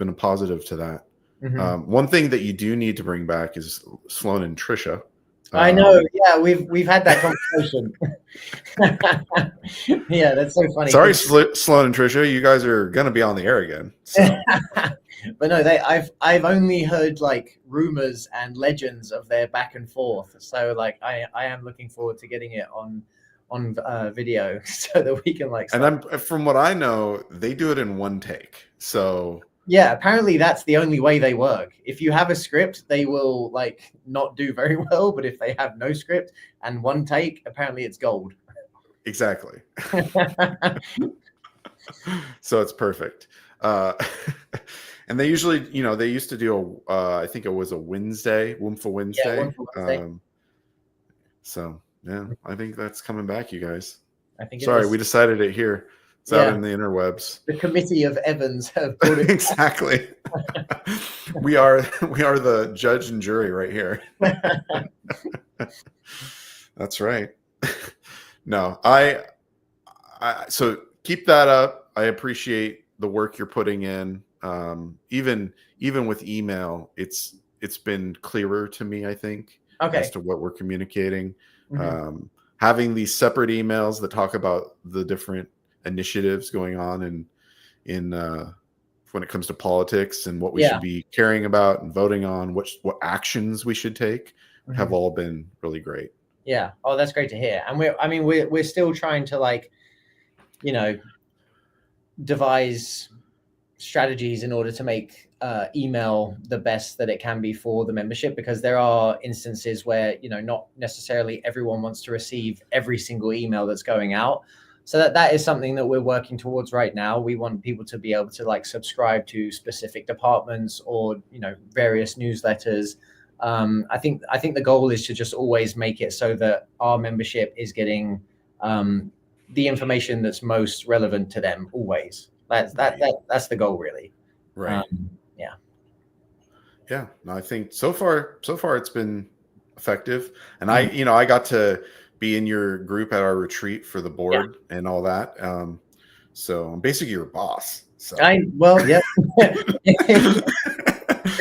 Speaker 1: a positive to that.
Speaker 2: Mm-hmm.
Speaker 1: One thing that you do need to bring back is Sloan and Trisha.
Speaker 2: I know. Yeah, we've had that conversation. Yeah, that's so funny.
Speaker 1: Sorry, Sloan and Trisha, you guys are gonna be on the air again. So.
Speaker 2: But no, I've only heard like rumors and legends of their back and forth. So like I am looking forward to getting it on video so that we can like.
Speaker 1: And from what I know, they do it in one take. So.
Speaker 2: Yeah, apparently that's the only way they work. If you have a script, they will like not do very well. But if they have no script and one take, apparently it's gold.
Speaker 1: Exactly. So it's perfect. And they usually, they used to do I think it was a Wednesday, WMFHA Wednesday.
Speaker 2: Yeah, WMFHA Wednesday.
Speaker 1: So yeah, I think that's coming back, you guys.
Speaker 2: I think.
Speaker 1: Sorry, we decided it here. It's out in the interwebs.
Speaker 2: The committee of Evans have put it.
Speaker 1: Exactly. we are the judge and jury right here. That's right. No, so keep that up. I appreciate the work you're putting in. Even with email, it's been clearer to me, I think, as to what we're communicating. Mm-hmm. Having these separate emails that talk about the different initiatives going on in when it comes to politics and what we should be caring about and voting on, what actions we should take, have all been really great.
Speaker 2: Yeah. Oh, that's great to hear. And we're still trying to like, devise strategies in order to make email the best that it can be for the membership, because there are instances where, not necessarily everyone wants to receive every single email that's going out. So that is something that we're working towards right now. We want people to be able to like subscribe to specific departments or, various newsletters. I think the goal is to just always make it so that our membership is getting the information that's most relevant to them always. That's the goal, really.
Speaker 1: Right.
Speaker 2: Yeah.
Speaker 1: Yeah. No, I think so far it's been effective. And I got to be in your group at our retreat for the board and all that. So I'm basically your boss. So.
Speaker 2: Yeah.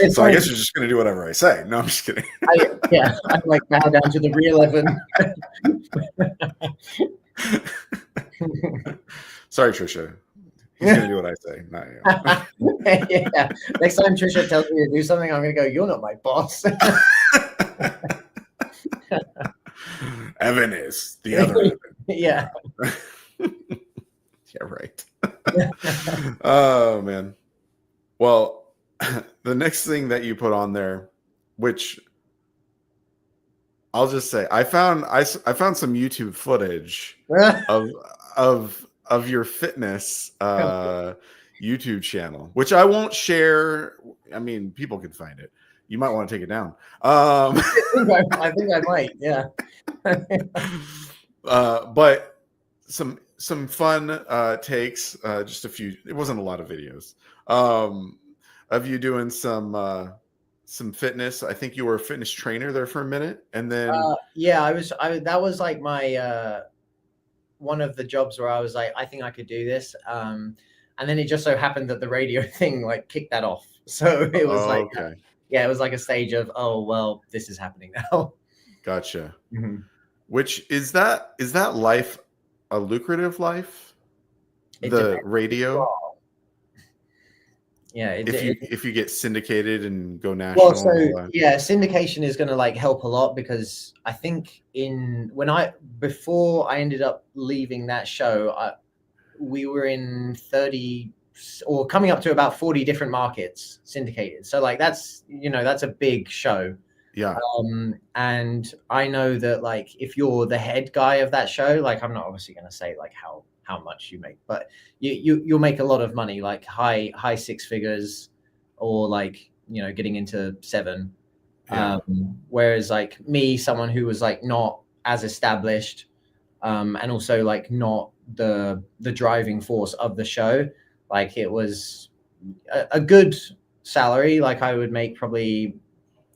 Speaker 1: So I guess you're just going to do whatever I say. No, I'm just kidding.
Speaker 2: I'm like bow down to the real Evan.
Speaker 1: Sorry, Trisha. He's going to do what I say. Not you.
Speaker 2: Yeah. Next time Trisha tells me to do something, I'm going to go, you're not my boss.
Speaker 1: Evan is the other Evan.
Speaker 2: Yeah.
Speaker 1: Yeah, right. Oh, man. Well, the next thing that you put on there, which I'll just say, I found some YouTube footage of your fitness YouTube channel, which I won't share. I mean, people can find it. You might want to take it down.
Speaker 2: I think I might. Yeah.
Speaker 1: But some fun takes. Just a few. It wasn't a lot of videos. Of you doing some fitness. I think you were a fitness trainer there for a minute, and then
Speaker 2: I was. That was like my one of the jobs where I was like, I think I could do this. And then it just so happened that the radio thing like kicked that off. So it was it was like a stage of, oh well, this is happening now.
Speaker 1: Gotcha.
Speaker 2: Mm-hmm.
Speaker 1: Which is that life a lucrative life? The radio.
Speaker 2: Yeah.
Speaker 1: If you get syndicated and go national
Speaker 2: Well,
Speaker 1: and
Speaker 2: so
Speaker 1: all that.
Speaker 2: yeah, syndication is going to like help a lot because I think before I ended up leaving that show, we were in 30 or coming up to about 40 different markets syndicated. So like that's a big show.
Speaker 1: Yeah.
Speaker 2: And I know that like if you're the head guy of that show, like I'm not obviously going to say like how much you make, but you'll make a lot of money, like high six figures, or like getting into seven.
Speaker 1: Yeah.
Speaker 2: Whereas like me, someone who was like not as established, and also like not the driving force of the show, like it was a good salary. Like I would make probably,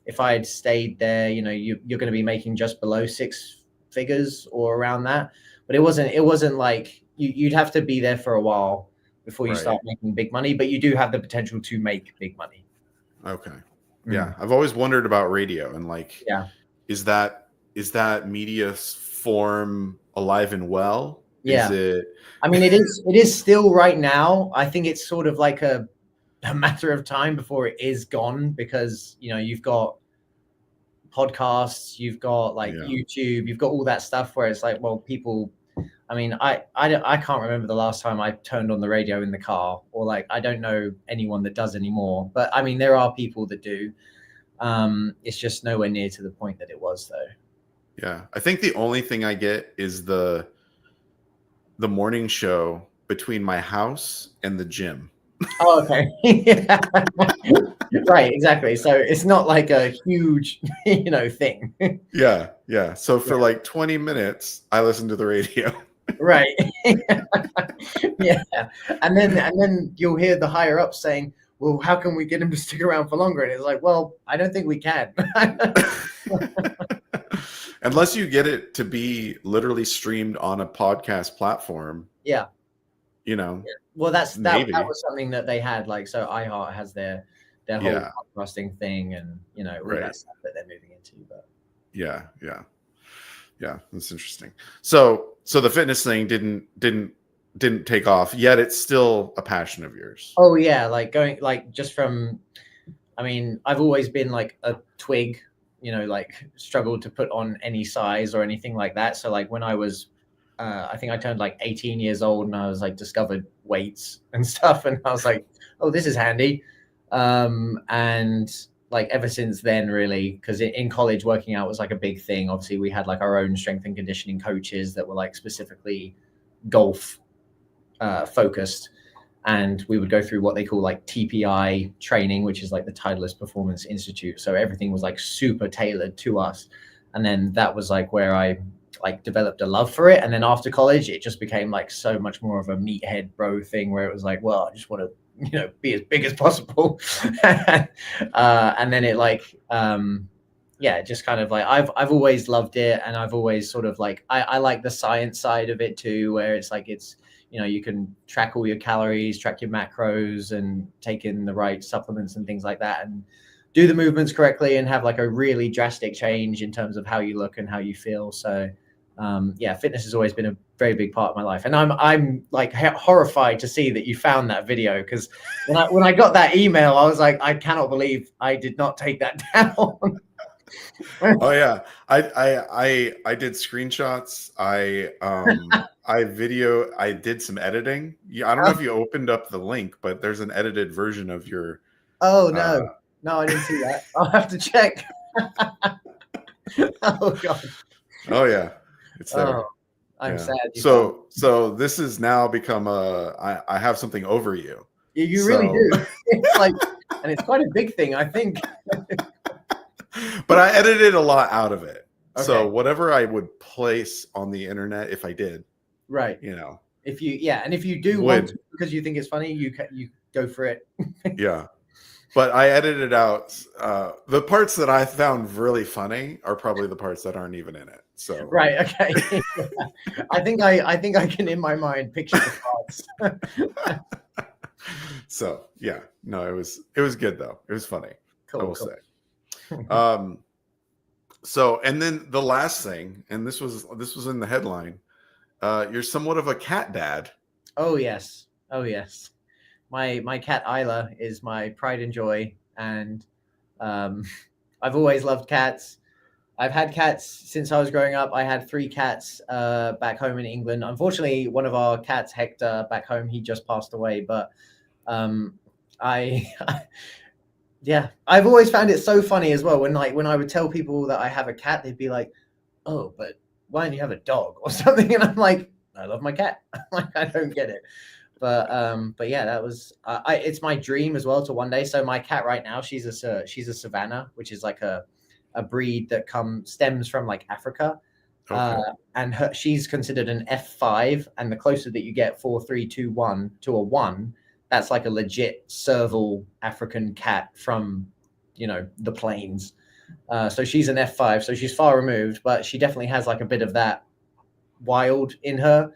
Speaker 2: if I had stayed there, you're going to be making just below six figures or around that. But it wasn't like you'd have to be there for a while before you
Speaker 1: Right.
Speaker 2: start making big money, but you do have the potential to make big money.
Speaker 1: Okay. Yeah. I've always wondered about radio and like,
Speaker 2: Yeah.
Speaker 1: is that media form alive and well?
Speaker 2: Yeah.
Speaker 1: Is it?
Speaker 2: I mean, it is still right now. I think it's sort of like a matter of time before it is gone, because you've got podcasts, you've got like YouTube, you've got all that stuff where it's like, well, people, I mean, I can't remember the last time I turned on the radio in the car, or like I don't know anyone that does anymore, but I mean there are people that do. It's just nowhere near to the point that it was though.
Speaker 1: Yeah, I think the only thing I get is the morning show between my house and the gym.
Speaker 2: Oh, okay. Yeah. Right, exactly. So it's not like a huge, thing.
Speaker 1: Yeah. So for like 20 minutes, I listen to the radio.
Speaker 2: Right. Yeah. And then you'll hear the higher ups saying, well, how can we get him to stick around for longer? And it's like, well, I don't think we can.
Speaker 1: Unless you get it to be literally streamed on a podcast platform.
Speaker 2: Yeah. Well, that was something that they had, like, so iHeart has their whole podcasting thing, and all that stuff that they're moving into. But
Speaker 1: yeah, that's interesting. So the fitness thing didn't take off yet. It's still a passion of yours.
Speaker 2: Oh yeah, like going like just from, I mean, I've always been like a twig, like struggled to put on any size or anything like that. So like when I was I think I turned like 18 years old, and I was like discovered weights and stuff, and I was like, oh, this is handy. And like ever since then, really, because in college working out was like a big thing. Obviously we had like our own strength and conditioning coaches that were like specifically golf focused, and we would go through what they call like TPI training, which is like the Titleist Performance Institute. So everything was like super tailored to us. And then that was like where I like developed a love for it. And then after college, it just became like so much more of a meathead bro thing, where it was like, well, I just want to, be as big as possible. And then it like, just kind of like, I've always loved it. And I've always sort of like, I like the science side of it too, where it's like, you can track all your calories, track your macros, and take in the right supplements and things like that, and do the movements correctly, and have like a really drastic change in terms of how you look and how you feel. So fitness has always been a very big part of my life, and I'm like horrified to see that you found that video, because when I got that email, I was like, I cannot believe I did not take that down.
Speaker 1: Oh yeah, I did screenshots. I did some editing. Yeah, I don't know if you opened up the link, but there's an edited version of your.
Speaker 2: Oh no, I didn't see that. I'll have to check. Oh god.
Speaker 1: Oh yeah, it's there.
Speaker 2: Oh, I'm sad.
Speaker 1: So this has now become I have something over you.
Speaker 2: You really do. It's like, and it's quite a big thing, I think.
Speaker 1: But I edited a lot out of it.
Speaker 2: Okay.
Speaker 1: So whatever I would place on the internet, if I did,
Speaker 2: right, if you do want to, because you think it's funny, you go for it.
Speaker 1: Yeah, but I edited out the parts that I found really funny are probably the parts that aren't even in it. So
Speaker 2: right, okay. I think I can in my mind picture the parts.
Speaker 1: So yeah, no, it was good though. It was funny.
Speaker 2: Cool,
Speaker 1: I will say. So, and then the last thing, and this was in the headline. You're somewhat of a cat dad.
Speaker 2: Oh yes. my cat Isla is my pride and joy, and I've always loved cats. I've had cats since I was growing up. I had 3 cats back home in England. Unfortunately, one of our cats, Hector, back home, he just passed away. But I, yeah, I've always found it so funny as well when I would tell people that I have a cat, they'd be like, "Oh, but why don't you have a dog or something?" And I'm like, "I love my cat." Like I don't get it. But yeah, that was it's my dream as well to one day. So my cat right now, she's a Savannah, which is like a breed that stems from like Africa.
Speaker 1: Okay.
Speaker 2: And she's considered an F5, and the closer that you get 4, 3, 2, 1 to a 1, that's like a legit serval African cat from the plains. So she's an F5, so she's far removed, but she definitely has like a bit of that wild in her.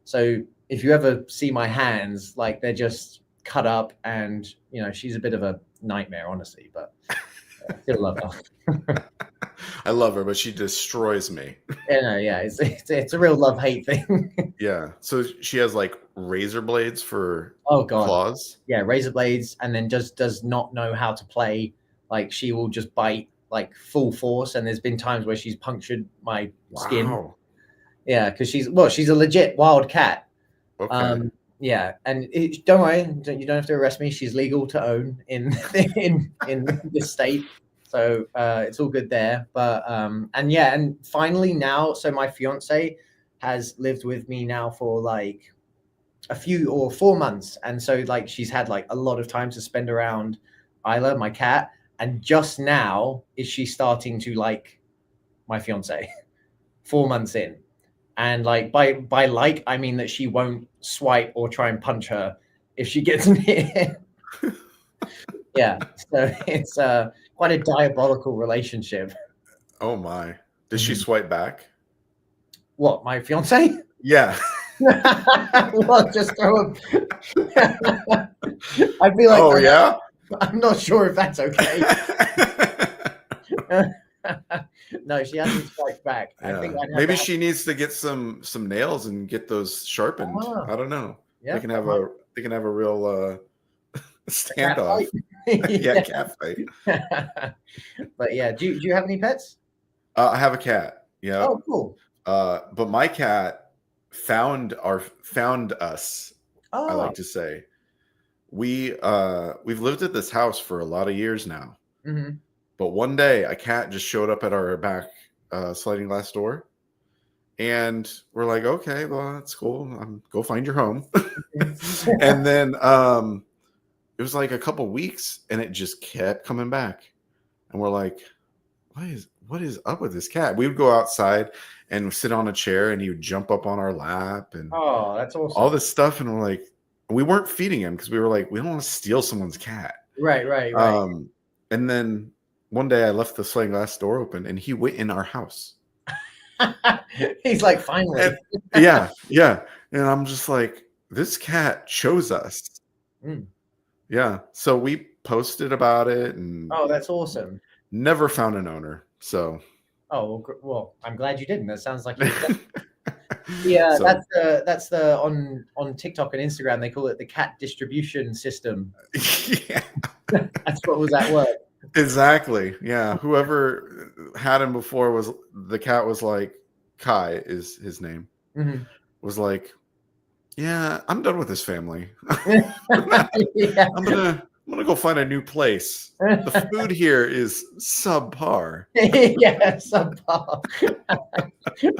Speaker 2: So if you ever see my hands, like they're just cut up, and she's a bit of a nightmare, honestly, but I still love her.
Speaker 1: I love her, but she destroys me.
Speaker 2: Yeah, it's a real love-hate thing.
Speaker 1: Yeah. So she has like razor blades for
Speaker 2: Oh god.
Speaker 1: claws.
Speaker 2: Yeah, razor blades, and then just does not know how to play. Like she will just bite like full force, and there's been times where she's punctured my skin.
Speaker 1: Wow.
Speaker 2: Yeah, because she's a legit wild cat.
Speaker 1: Okay.
Speaker 2: Yeah, and don't worry, you don't have to arrest me. She's legal to own in in this state, so it's all good there. But and finally now, so my fiance has lived with me now for like a few or 4 months, and so like she's had like a lot of time to spend around Isla, my cat, and just now is she starting to like my fiance. 4 months in. And like by like, I mean that she won't swipe or try and punch her if she gets near. Yeah, so it's quite a diabolical relationship.
Speaker 1: Oh my. Does she swipe back?
Speaker 2: What, my fiance?
Speaker 1: Yeah.
Speaker 2: Well, just throw him. I'd be like,
Speaker 1: oh yeah.
Speaker 2: I'm not sure if that's okay. No, she hasn't swiped back.
Speaker 1: Yeah.
Speaker 2: I think
Speaker 1: maybe she needs to get some nails and get those sharpened. I don't know.
Speaker 2: Yeah,
Speaker 1: they can have a real standoff.
Speaker 2: Yeah,
Speaker 1: cat fight.
Speaker 2: But yeah, do you have any pets?
Speaker 1: I have a cat. Yeah.
Speaker 2: Oh, cool.
Speaker 1: But my cat found us.
Speaker 2: Oh.
Speaker 1: I like to say we've lived at this house for a lot of years now.
Speaker 2: Mm-hmm.
Speaker 1: But one day a cat just showed up at our back sliding glass door, and we're like, okay, well, that's cool. Go find your home. And then it was like a couple weeks, and it just kept coming back, and we're like, what is up with this cat? We would go outside and sit on a chair, and he would jump up on our lap, and
Speaker 2: oh, that's awesome.
Speaker 1: all this stuff, and we're like, we weren't feeding him because we were like, we don't want to steal someone's cat.
Speaker 2: Right.
Speaker 1: And then one day I left the sliding glass door open, and he went in our house.
Speaker 2: He's like, finally.
Speaker 1: And, yeah. And I'm just like, this cat chose us.
Speaker 2: Mm.
Speaker 1: Yeah. So we posted about it, and
Speaker 2: oh, that's awesome.
Speaker 1: Never found an owner. So.
Speaker 2: Oh well, I'm glad you didn't. That sounds like yeah. So, that's the on TikTok and Instagram they call it the cat distribution system.
Speaker 1: Yeah.
Speaker 2: That's what was at work.
Speaker 1: Exactly. Yeah. Whoever had him before the cat was like, Kai is his name.
Speaker 2: Mm-hmm.
Speaker 1: Was like, yeah, I'm done with this family.
Speaker 2: Yeah.
Speaker 1: I'm gonna go find a new place. The food here is subpar.
Speaker 2: Yeah, subpar.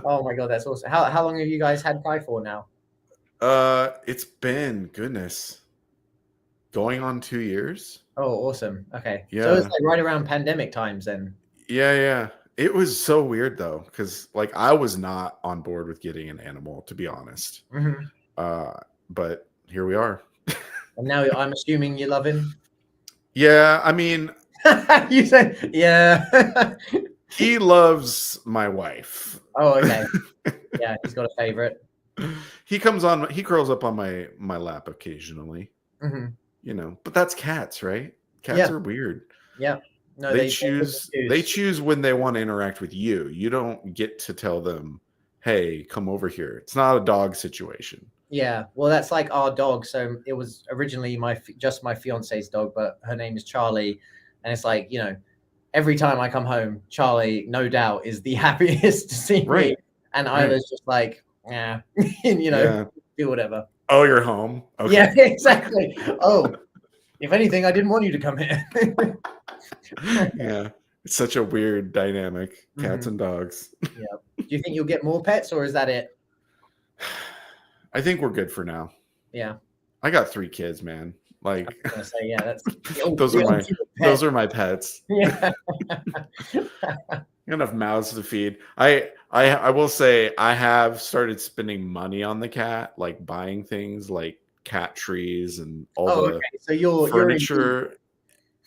Speaker 2: Oh my god, that's awesome. How long have you guys had Kai for now?
Speaker 1: It's been going on 2 years.
Speaker 2: Oh, awesome. Okay.
Speaker 1: Yeah.
Speaker 2: So it's like right around pandemic times then.
Speaker 1: Yeah. It was so weird though, because like I was not on board with getting an animal, to be honest.
Speaker 2: Mm-hmm.
Speaker 1: But here we are.
Speaker 2: And now I'm assuming you love him.
Speaker 1: Yeah, I mean,
Speaker 2: you said yeah.
Speaker 1: He loves my wife.
Speaker 2: Oh, okay. Yeah, he's got a favorite.
Speaker 1: He curls up on my lap occasionally.
Speaker 2: Mm-hmm.
Speaker 1: But that's cats, right? Cats are weird.
Speaker 2: Yeah. No,
Speaker 1: they choose when they want to interact with you. You don't get to tell them, hey, come over here. It's not a dog situation.
Speaker 2: Yeah, well, that's like our dog. So it was originally just my fiance's dog, but her name is Charlie, and it's like, every time I come home, Charlie, no doubt, is the happiest to see me,
Speaker 1: Right.
Speaker 2: and
Speaker 1: Right.
Speaker 2: Isla's just like, yeah,
Speaker 1: Yeah.
Speaker 2: do whatever.
Speaker 1: Oh, you're home. Okay.
Speaker 2: Yeah, exactly. Oh, if anything, I didn't want you to come here.
Speaker 1: Yeah, it's such a weird dynamic, cats
Speaker 2: Mhm.
Speaker 1: and dogs.
Speaker 2: Yeah. Do you think you'll get more pets, or is that it?
Speaker 1: I think we're good for now.
Speaker 2: Yeah.
Speaker 1: I got 3 kids, man. Like,
Speaker 2: I was gonna say, yeah, that's
Speaker 1: those are my pets.
Speaker 2: Yeah.
Speaker 1: Enough mouths to feed. I will say I have started spending money on the cat, like buying things like cat trees and all the
Speaker 2: okay. So you're
Speaker 1: furniture.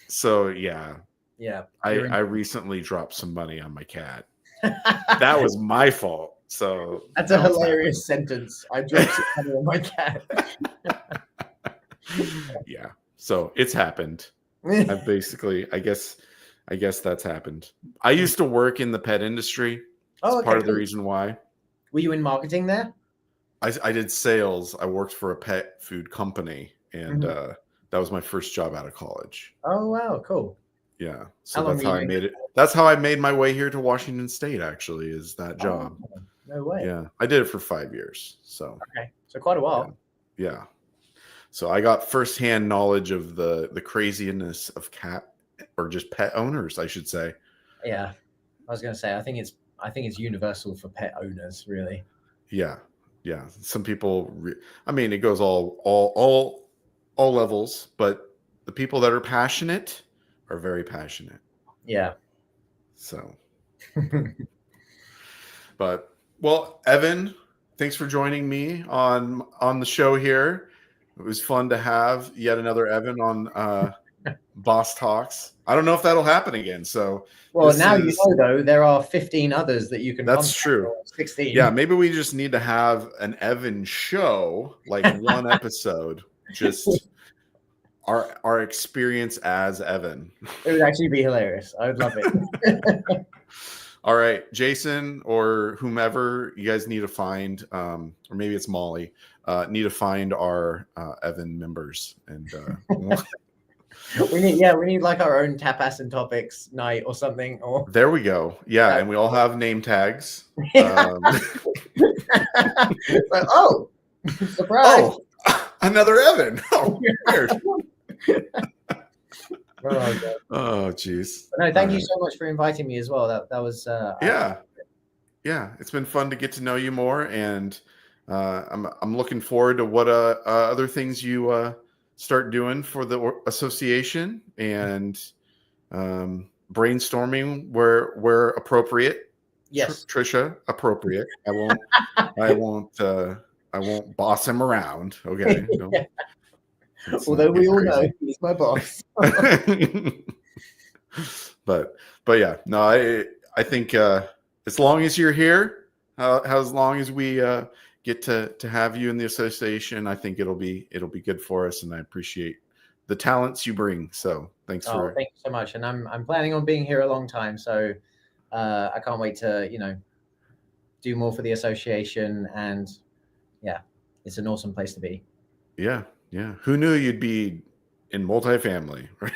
Speaker 1: So yeah,
Speaker 2: yeah.
Speaker 1: I recently dropped some money on my cat. That was my fault. So
Speaker 2: that's a hilarious sentence. I dropped some money on my cat.
Speaker 1: Yeah. So it's happened. I guess that's happened. I used to work in the pet industry. That's part of the reason why.
Speaker 2: Were you in marketing there?
Speaker 1: I did sales. I worked for a pet food company, and that was my first job out of college.
Speaker 2: Oh wow, cool.
Speaker 1: Yeah. So that's how I made it. That's how I made my way here to Washington State, actually, is that job.
Speaker 2: Oh, no way.
Speaker 1: Yeah. I did it for 5 years. So
Speaker 2: okay. So quite a while.
Speaker 1: Yeah. So I got firsthand knowledge of the craziness of cat or just pet owners, I should say.
Speaker 2: Yeah. I was gonna say, I think it's universal for pet owners, really.
Speaker 1: Yeah. Yeah. Some people it goes all levels, but the people that are passionate are very passionate.
Speaker 2: Yeah.
Speaker 1: So but well, Evan, thanks for joining me on the show here. It was fun to have yet another Evan on Boss Talks. I don't know if that'll happen again. So
Speaker 2: well, now you know, though, there are 15 others that you can
Speaker 1: That's true.
Speaker 2: 16.
Speaker 1: Yeah, maybe we just need to have an Evan show, like one episode, just our experience as Evan.
Speaker 2: It would actually be hilarious. I would love it.
Speaker 1: All right, Jason or whomever, you guys need to find, or maybe it's Molly, need to find our Evan members, and
Speaker 2: we need like our own tapas and topics night or something. Or
Speaker 1: there we go. Yeah, and we all have name tags.
Speaker 2: Like, oh, surprise!
Speaker 1: Oh, another Evan. Oh, weird. Oh, geez.
Speaker 2: No, thank you so much for inviting me as well. That was
Speaker 1: yeah. It's been fun to get to know you more, and I'm looking forward to what other things you start doing for the association, and brainstorming where appropriate.
Speaker 2: Yes,
Speaker 1: Trisha, appropriate. I won't boss him around. Okay.
Speaker 2: Yeah. Although we all know he's my boss.
Speaker 1: but yeah, no, I think as long as you're here, as long as we get to have you in the association, I think it'll be good for us, and I appreciate the talents you bring. So thank you
Speaker 2: so much. And I'm planning on being here a long time, so I can't wait to do more for the association, and yeah, it's an awesome place to be.
Speaker 1: Yeah. Who knew you'd be in multifamily? Right?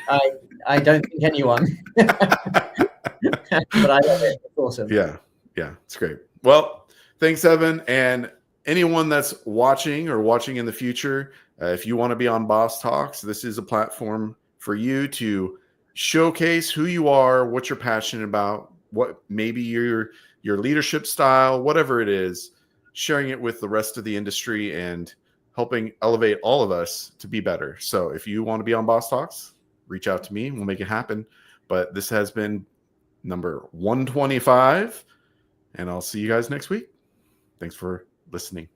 Speaker 2: I don't think anyone, but I love it. It's awesome.
Speaker 1: Yeah, it's great. Well, thanks, Evan, and anyone that's watching in the future. If you want to be on Boss Talks, this is a platform for you to showcase who you are, what you're passionate about, what maybe your leadership style, whatever it is, sharing it with the rest of the industry and helping elevate all of us to be better. So if you want to be on Boss Talks, reach out to me and we'll make it happen. But this has been number 125, and I'll see you guys next week. Thanks for listening.